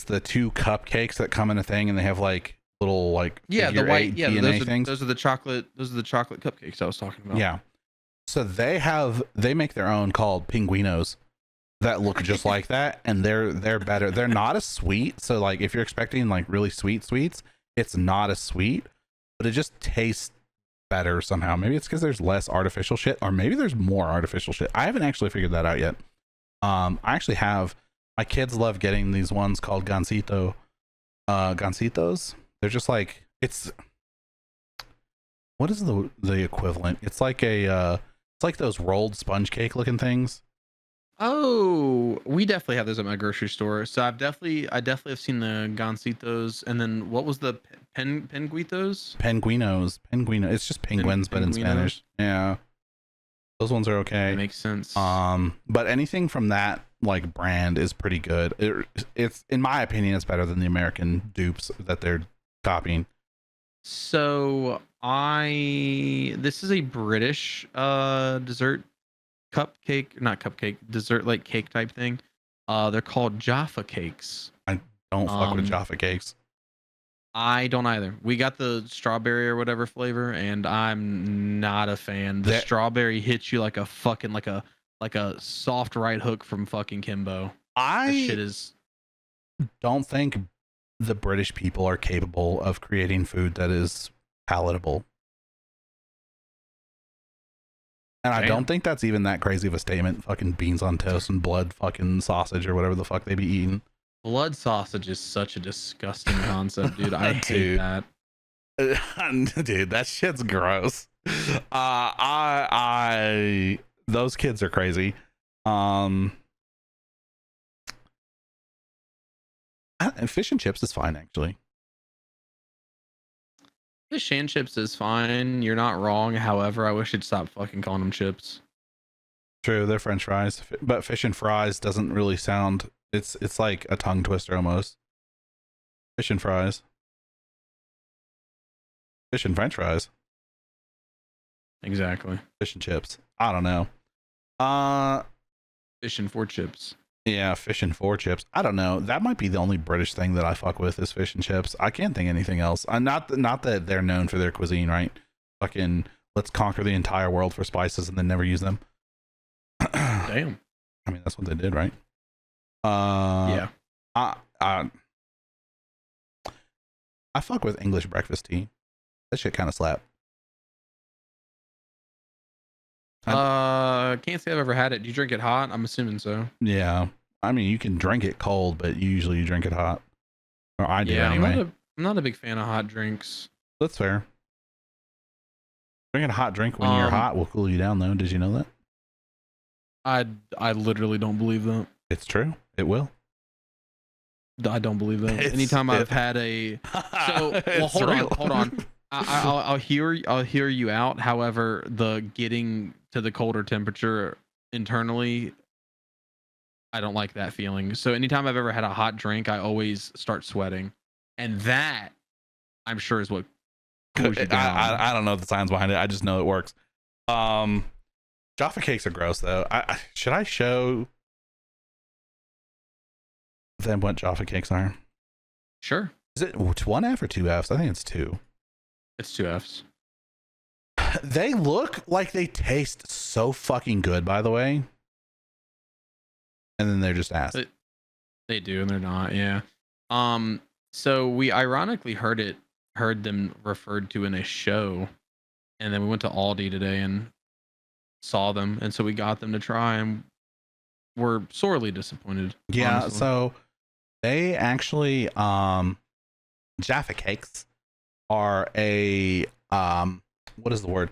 the two cupcakes that come in a thing, and they have like little like the white things. Those are the chocolate cupcakes I was talking about. Yeah. So they make their own called Pinguinos that look just like that, and they're better. They're not as sweet. So like if you're expecting like really sweet sweets, it's not as sweet, but it just tastes better somehow. Maybe it's because there's less artificial shit, or maybe there's more artificial shit. I haven't actually figured that out yet. I actually have. My kids love getting these ones called gancitos. They're just like what is the equivalent? It's like it's like those rolled sponge cake looking things. Oh, we definitely have those at my grocery store. So I definitely have seen the gancitos, and then what was the penguitos? Penguinos. It's just penguins, but in Spanish. Yeah, those ones are okay. That makes sense. But anything from that like brand is pretty good. It's in my opinion, it's better than the American dupes that they're copying. So this is a British dessert dessert like cake type thing. They're called Jaffa cakes. I don't fuck with Jaffa cakes. I don't either. We got the strawberry or whatever flavor, and I'm not a fan. The strawberry hits you like a fucking like a soft right hook from fucking Kimbo. That shit is. Don't think the British people are capable of creating food that is palatable. And I don't think that's even that crazy of a statement. Fucking beans on toast and blood fucking sausage or whatever the fuck they be eating. Blood sausage is such a disgusting concept, dude. I hate that. Dude, that shit's gross. Those kids are crazy. Fish and chips is fine, actually. Fish and chips is fine. You're not wrong. However, I wish you'd stop fucking calling them chips. True, they're French fries, but fish and fries doesn't really sound. It's like a tongue twister almost. Fish and fries. Fish and French fries. Exactly. Fish and chips. I don't know. Fish and four chips. Yeah, fish and four chips. I don't know. That might be the only British thing that I fuck with is fish and chips. I can't think anything else. Not that they're known for their cuisine, right? Fucking let's conquer the entire world for spices and then never use them. Damn. I mean, that's what they did, right? Yeah. I fuck with English breakfast tea. That shit kind of slap. Can't say I've ever had it. Do you drink it hot? I'm assuming so. Yeah. I mean, you can drink it cold, but usually you drink it hot. Or I do anyway. I'm not a big fan of hot drinks. That's fair. Drinking a hot drink when you're hot will cool you down, though. Did you know that? I literally don't believe that. It's true. It will. I don't believe that. Anytime I've had a hold on. I'll hear you out. However, the getting to the colder temperature internally, I don't like that feeling. So anytime I've ever had a hot drink, I always start sweating, and that I'm sure is what cools you down. I don't know the science behind it. I just know it works. Jaffa cakes are gross though. Should I show them what Jaffa cakes are? Sure. Is it 1F or 2Fs? I think it's 2. It's 2Fs. They look like they taste so fucking good, by the way. And then they're just ass. They do, and they're not. Yeah. So we ironically heard them referred to in a show, and then we went to Aldi today and saw them, and so we got them to try, and we're sorely disappointed. Yeah. Honestly. So they actually, Jaffa cakes are a what is the word?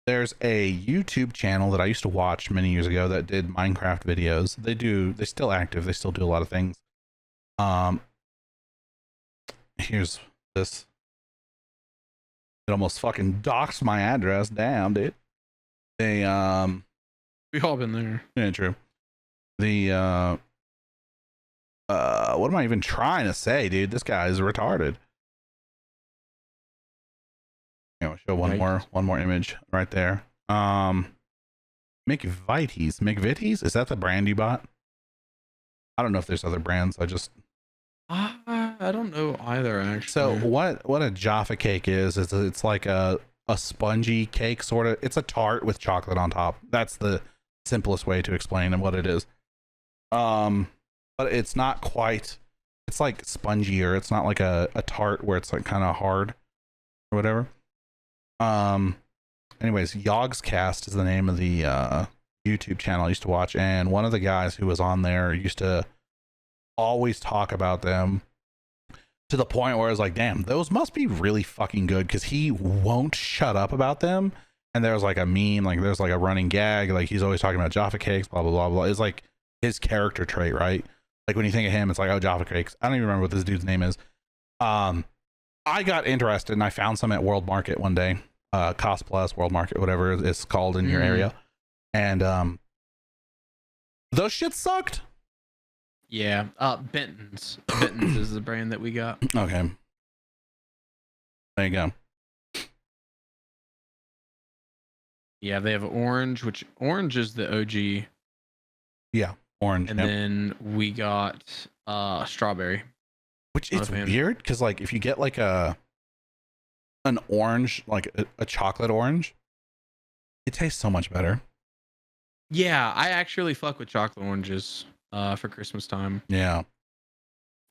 There's a YouTube channel that I used to watch many years ago that did Minecraft videos. They're still active. They still do a lot of things. Here's this. It almost fucking doxed my address. Damn, dude. They we all been there. Yeah, true. The what am I even trying to say, dude? This guy is retarded. Show one more image right there. McVitie's, is that the brand you bought? I don't know if there's other brands. I don't know either, actually. So what a Jaffa cake is it's like a spongy cake sort of. It's a tart with chocolate on top. That's the simplest way to explain what it is. But it's not quite. It's like spongier. It's not like a tart where it's like kind of hard or whatever. Anyways, Yogscast is the name of the YouTube channel I used to watch, and one of the guys who was on there used to always talk about them to the point where I was like, damn, those must be really fucking good, because he won't shut up about them. And there's like a meme, like there's like a running gag, like he's always talking about Jaffa cakes, blah blah blah blah. It's like his character trait, right? Like when you think of him, it's like, oh, Jaffa cakes. I don't even remember what this dude's name is. I got interested and I found some at World Market one day. Cost Plus, World Market, whatever it's called in your area. And those shits sucked. Yeah. Benton's. Benton's is the brand that we got. Okay. There you go. Yeah, they have orange, which orange is the OG. Yeah, orange. And then we got strawberry. Which it's weird, because like if you get like an orange, like a chocolate orange, it tastes so much better. Yeah, I actually fuck with chocolate oranges for Christmas time. Yeah.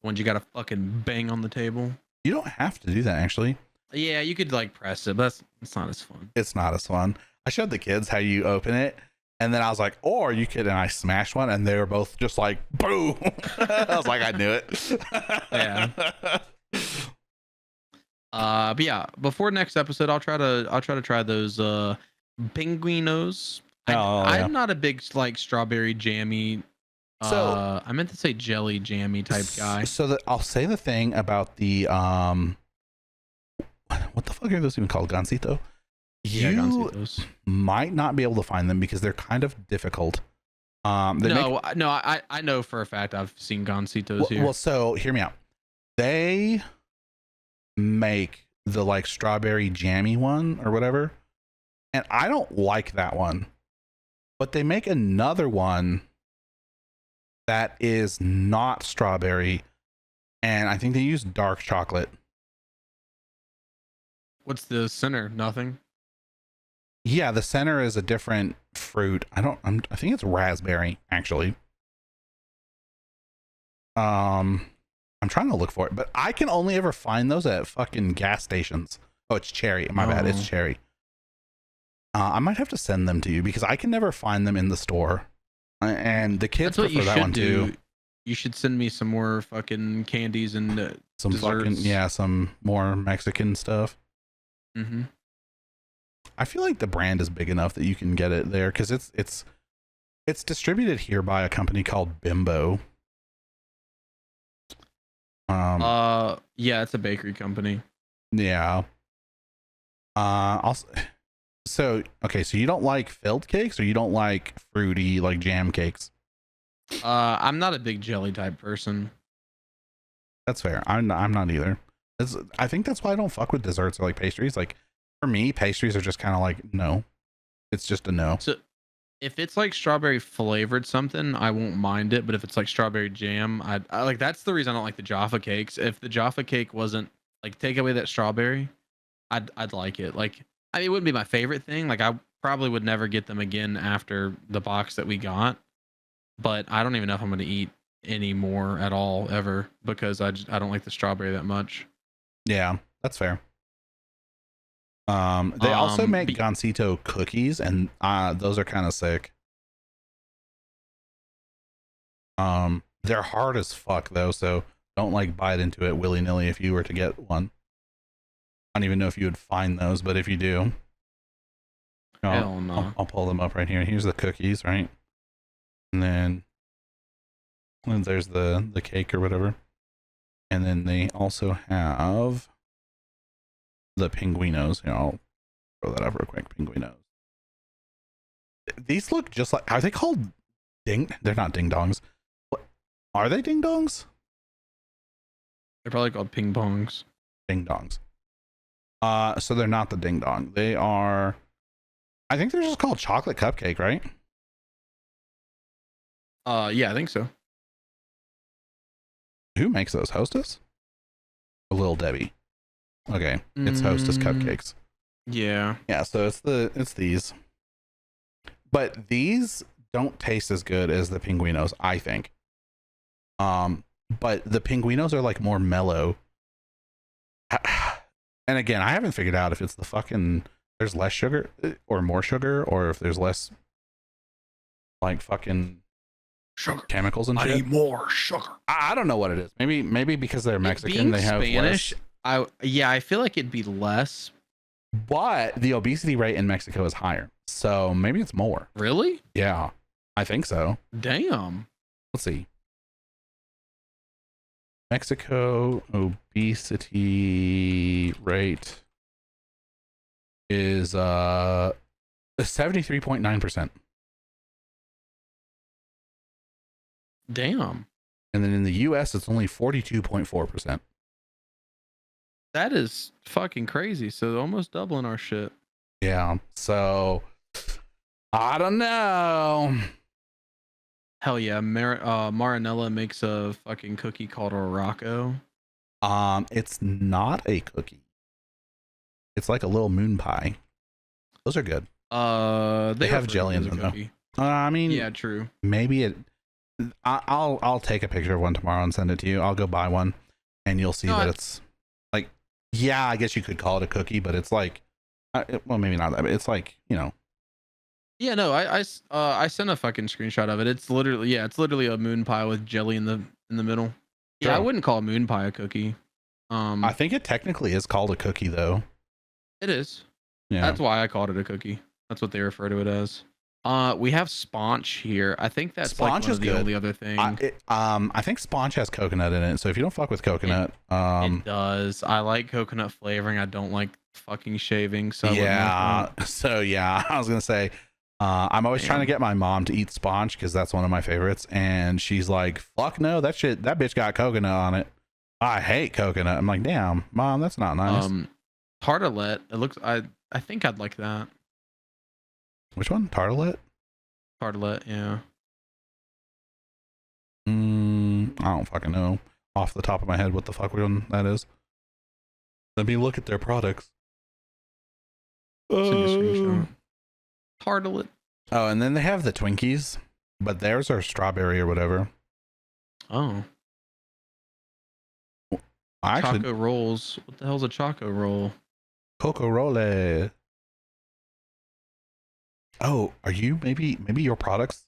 Ones you gotta fucking bang on the table. You don't have to do that, actually. Yeah, you could like press it, but it's not as fun. It's not as fun. I showed the kids how you open it, and then I was like, or you could, and I smashed one, and they were both just like, boom. I was like, I knew it. Yeah. But yeah, before next episode, I'll try to try those pinguinos. I'm not a big like strawberry jammy. So I meant to say jelly jammy type guy. So I'll say the thing about the what the fuck are those even called? Gansito? Yeah, You Gancitos. might not be able to find them because they're kind of difficult. I know for a fact I've seen Gancitos here. Well, so hear me out. They make the like strawberry jammy one or whatever, and I don't like that one. But they make another one that is not strawberry, and I think they use dark chocolate. What's the center? Nothing. Yeah, the center is a different fruit. I think it's raspberry actually. I'm trying to look for it, but I can only ever find those at fucking gas stations. Oh, it's cherry. My bad. It's cherry. I might have to send them to you because I can never find them in the store. And the kids prefer that one too. You should send me some more fucking candies and some desserts. some more Mexican stuff. Mm-hmm. I feel like the brand is big enough that you can get it there because it's distributed here by a company called Bimbo. Yeah, it's a bakery company. Yeah. Also, so you don't like filled cakes or you don't like fruity like jam cakes? I'm not a big jelly type person. That's fair. I'm not either. I think that's why I don't fuck with desserts or like pastries. Like for me, pastries are just kind of like no. It's just a no. So if it's like strawberry flavored something, I won't mind it. But if it's like strawberry jam, I like that's the reason I don't like the Jaffa cakes. If the Jaffa cake wasn't like take away that strawberry, I'd like it. Like I mean, it wouldn't be my favorite thing. Like I probably would never get them again after the box that we got. But I don't even know if I'm going to eat any more at all ever because I don't like the strawberry that much. Yeah, that's fair. They also make Gansito cookies, and those are kind of sick. They're hard as fuck though, so don't like bite into it willy nilly if you were to get one. I don't even know if you would find those, but if you do, hell no. I'll pull them up right here. Here's the cookies, right? And then there's the cake or whatever. And then they also have the pinguinos. I'll throw that up real quick. Pinguinos. These look just like, are they called they're not ding dongs. What are they, ding dongs? They're probably called ping pongs. Ding dongs. So they're not the ding dong. They are, I think they're just called chocolate cupcake, right? Yeah, I think so. Who makes those? Hostess? Or Little Debbie? Okay, it's Hostess cupcakes. Yeah. Yeah, so it's these. But these don't taste as good as the pinguinos, I think. But the pinguinos are like more mellow. And again, I haven't figured out if it's the fucking there's less sugar or more sugar, or if there's less like fucking sugar chemicals and shit. I need more sugar. I don't know what it is. Maybe because they're Mexican, they have Spanish. Less. I feel like it'd be less. But the obesity rate in Mexico is higher, so maybe it's more. Really? Yeah, I think so. Damn. Let's see. Mexico obesity rate is 73.9%. Damn. And then in the US it's only 42.4%. That is fucking crazy. So almost doubling our shit. Yeah. So I don't know. Hell yeah. Marinella makes a fucking cookie called a Rocco. It's not a cookie. It's like a little moon pie. Those are good. They have jelly in them though. I mean, yeah, true. Maybe I'll take a picture of one tomorrow and send it to you. I'll go buy one and you'll see that it's like, yeah, I guess you could call it a cookie, but it's like, well, maybe not that, but it's like, you know. Yeah, no, I sent a fucking screenshot of it. It's literally a moon pie with jelly in the middle. Yeah, I wouldn't call a moon pie a cookie. I think it technically is called a cookie though. It is. Yeah. That's why I called it a cookie. That's what they refer to it as. We have Sponge here. I think that's Sponge like one is of the only other thing. I think Sponge has coconut in it. So if you don't fuck with coconut, it does. I like coconut flavoring. I don't like fucking shaving. So yeah. So yeah, I was gonna say, I'm always trying to get my mom to eat sponge because that's one of my favorites, and she's like, "Fuck no, that bitch got coconut on it. I hate coconut." I'm like, "Damn, mom, that's not nice." Tartlet. It looks. I think I'd like that. Which one? Tartlet? Tartlet. Yeah. I don't fucking know off the top of my head what the fuck one that is. Let me look at their products. Send you a screenshot. Tartlet. Oh, and then they have the Twinkies, but theirs are strawberry or whatever. Oh. Choco rolls. What the hell's a choco roll? Coco Rolle. Oh, are you maybe your products?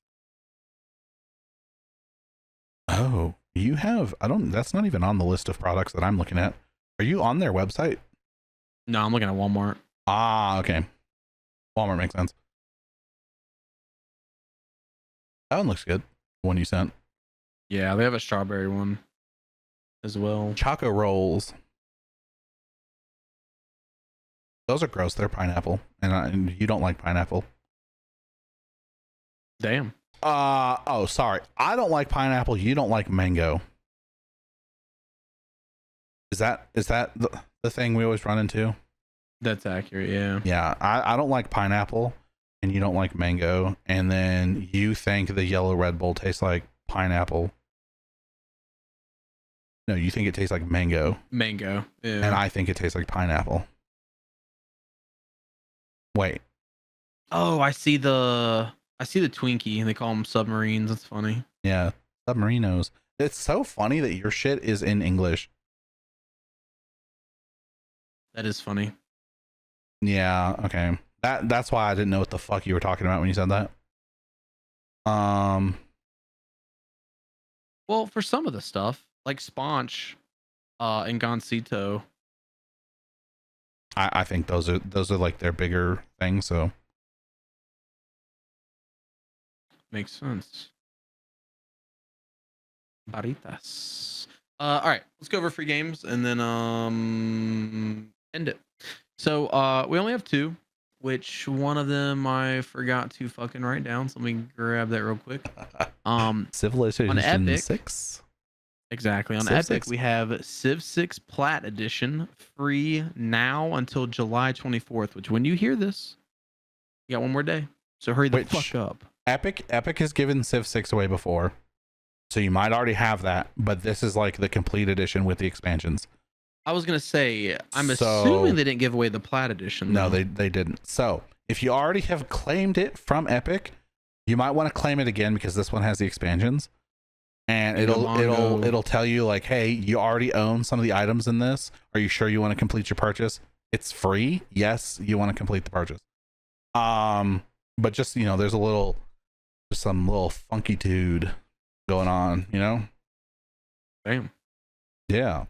Oh, you have, that's not even on the list of products that I'm looking at. Are you on their website? No, I'm looking at Walmart. Ah, okay. Walmart makes sense. That one looks good. The one you sent. Yeah, they have a strawberry one as well. Choco rolls. Those are gross. They're pineapple, and you don't like pineapple. Damn. Oh, sorry. I don't like pineapple. You don't like mango. Is that the thing we always run into? That's accurate. Yeah. Yeah. I don't like pineapple, and you don't like mango, and then you think the yellow Red Bull tastes like pineapple. No, you think it tastes like mango. Mango. Yeah. And I think it tastes like pineapple. Wait. Oh, I see the Twinkie, and they call them submarines. That's funny. Yeah, submarinos. It's so funny that your shit is in English. That is funny. Yeah, okay. That's why I didn't know what the fuck you were talking about when you said that. Well, for some of the stuff, like Sponge, and Gansito. I think those are like their bigger things, so Makes sense. Baritas. All right, let's go over free games and then end it. So we only have 2, which one of them I forgot to fucking write down. So let me grab that real quick. Civilization on Epic, 6. Exactly. On Civ Epic, 6. we have Civ 6 Plat Edition free now until July 24th, which when you hear this, you got one more day. So hurry the fuck up. Epic has given Civ 6 away before, so you might already have that, but this is like the complete edition with the expansions. I was gonna say, I'm assuming they didn't give away the Plat Edition. No, they didn't. So if you already have claimed it from Epic, you might want to claim it again because this one has the expansions, and it'll tell you like, hey, you already own some of the items in this. Are you sure you want to complete your purchase? It's free. Yes, you want to complete the purchase. But just, there's some little funkitude going on, Damn. Yeah.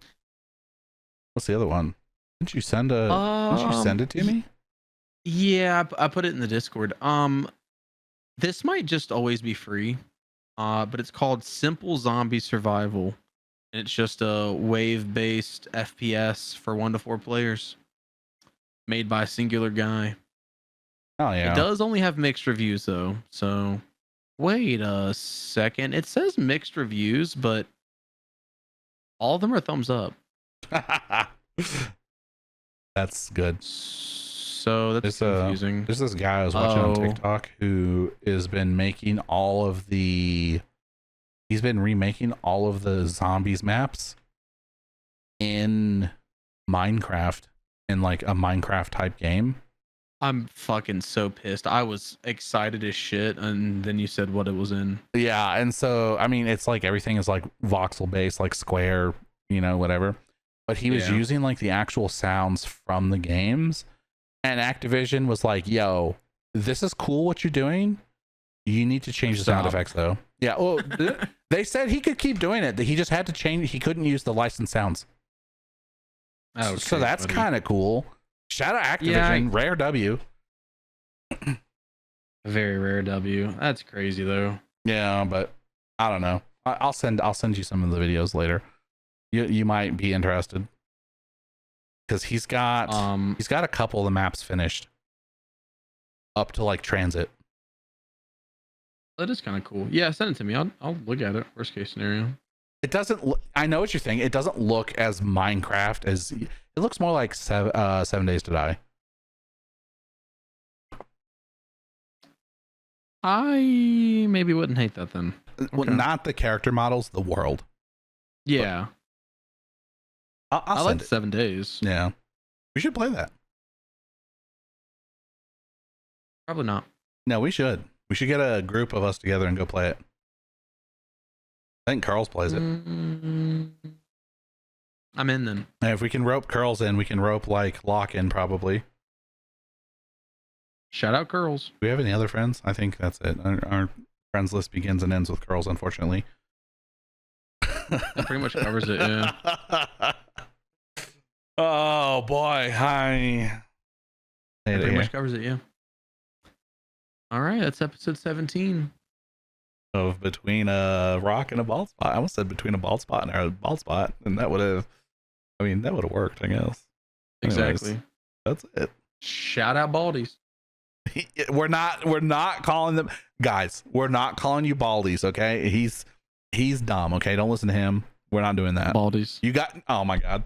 What's the other one? Didn't you send it to me? Yeah, I put it in the Discord. This might just always be free. But it's called Simple Zombie Survival. And it's just a wave-based FPS for 1 to 4 players. Made by a singular guy. Oh yeah. It does only have mixed reviews though. So wait a second. It says mixed reviews, but all of them are thumbs up. That's good. So that's confusing. There's this guy I was watching on TikTok who has been making he's been remaking all of the zombies maps in Minecraft, in like a Minecraft type game. I'm fucking so pissed. I was excited as shit, and then you said what it was in. Yeah, and so I mean, it's like everything is like voxel based, like square, whatever. But he was using like the actual sounds from the games, and Activision was like, "Yo, this is cool what you're doing. You need to change the sound effects, though." Yeah, well, they said he could keep doing it. He just had to change. He couldn't use the licensed sounds. Okay, so that's kind of cool. Shout out Activision, rare W. Very rare W. That's crazy though. Yeah, but I don't know. I'll send you some of the videos later. You might be interested because he's got a couple of the maps finished up to like transit. That is kind of cool. Yeah, send it to me. I'll look at it. Worst case scenario. It doesn't. I know what you're saying. It doesn't look as Minecraft as it looks more like 7 Days to Die. I maybe wouldn't hate that then. Well, Okay. not the character models, the world. Yeah, I'll I like send it. 7 days. Yeah, we should play that. Probably not. No, we should. We should get a group of us together and go play it. I think Carl's plays it. I'm in then. And if we can rope Curls in, we can rope like Lock in probably. Shout out Curls. Do we have any other friends? I think that's it. Our friends list begins and ends with Curls, unfortunately. That pretty much covers it. Yeah. Oh boy, hi. That pretty much covers it. Yeah. All right, that's episode 17 of Between a Rock and a Bald Spot. I almost said Between a Bald Spot and a Bald Spot, and that would have. I mean, that would have worked, I guess. Exactly. Anyways, that's it. Shout out Baldies. We're not calling them guys. We're not calling you Baldies, okay? He's dumb, okay? Don't listen to him. We're not doing that. Baldies. You got. Oh my god.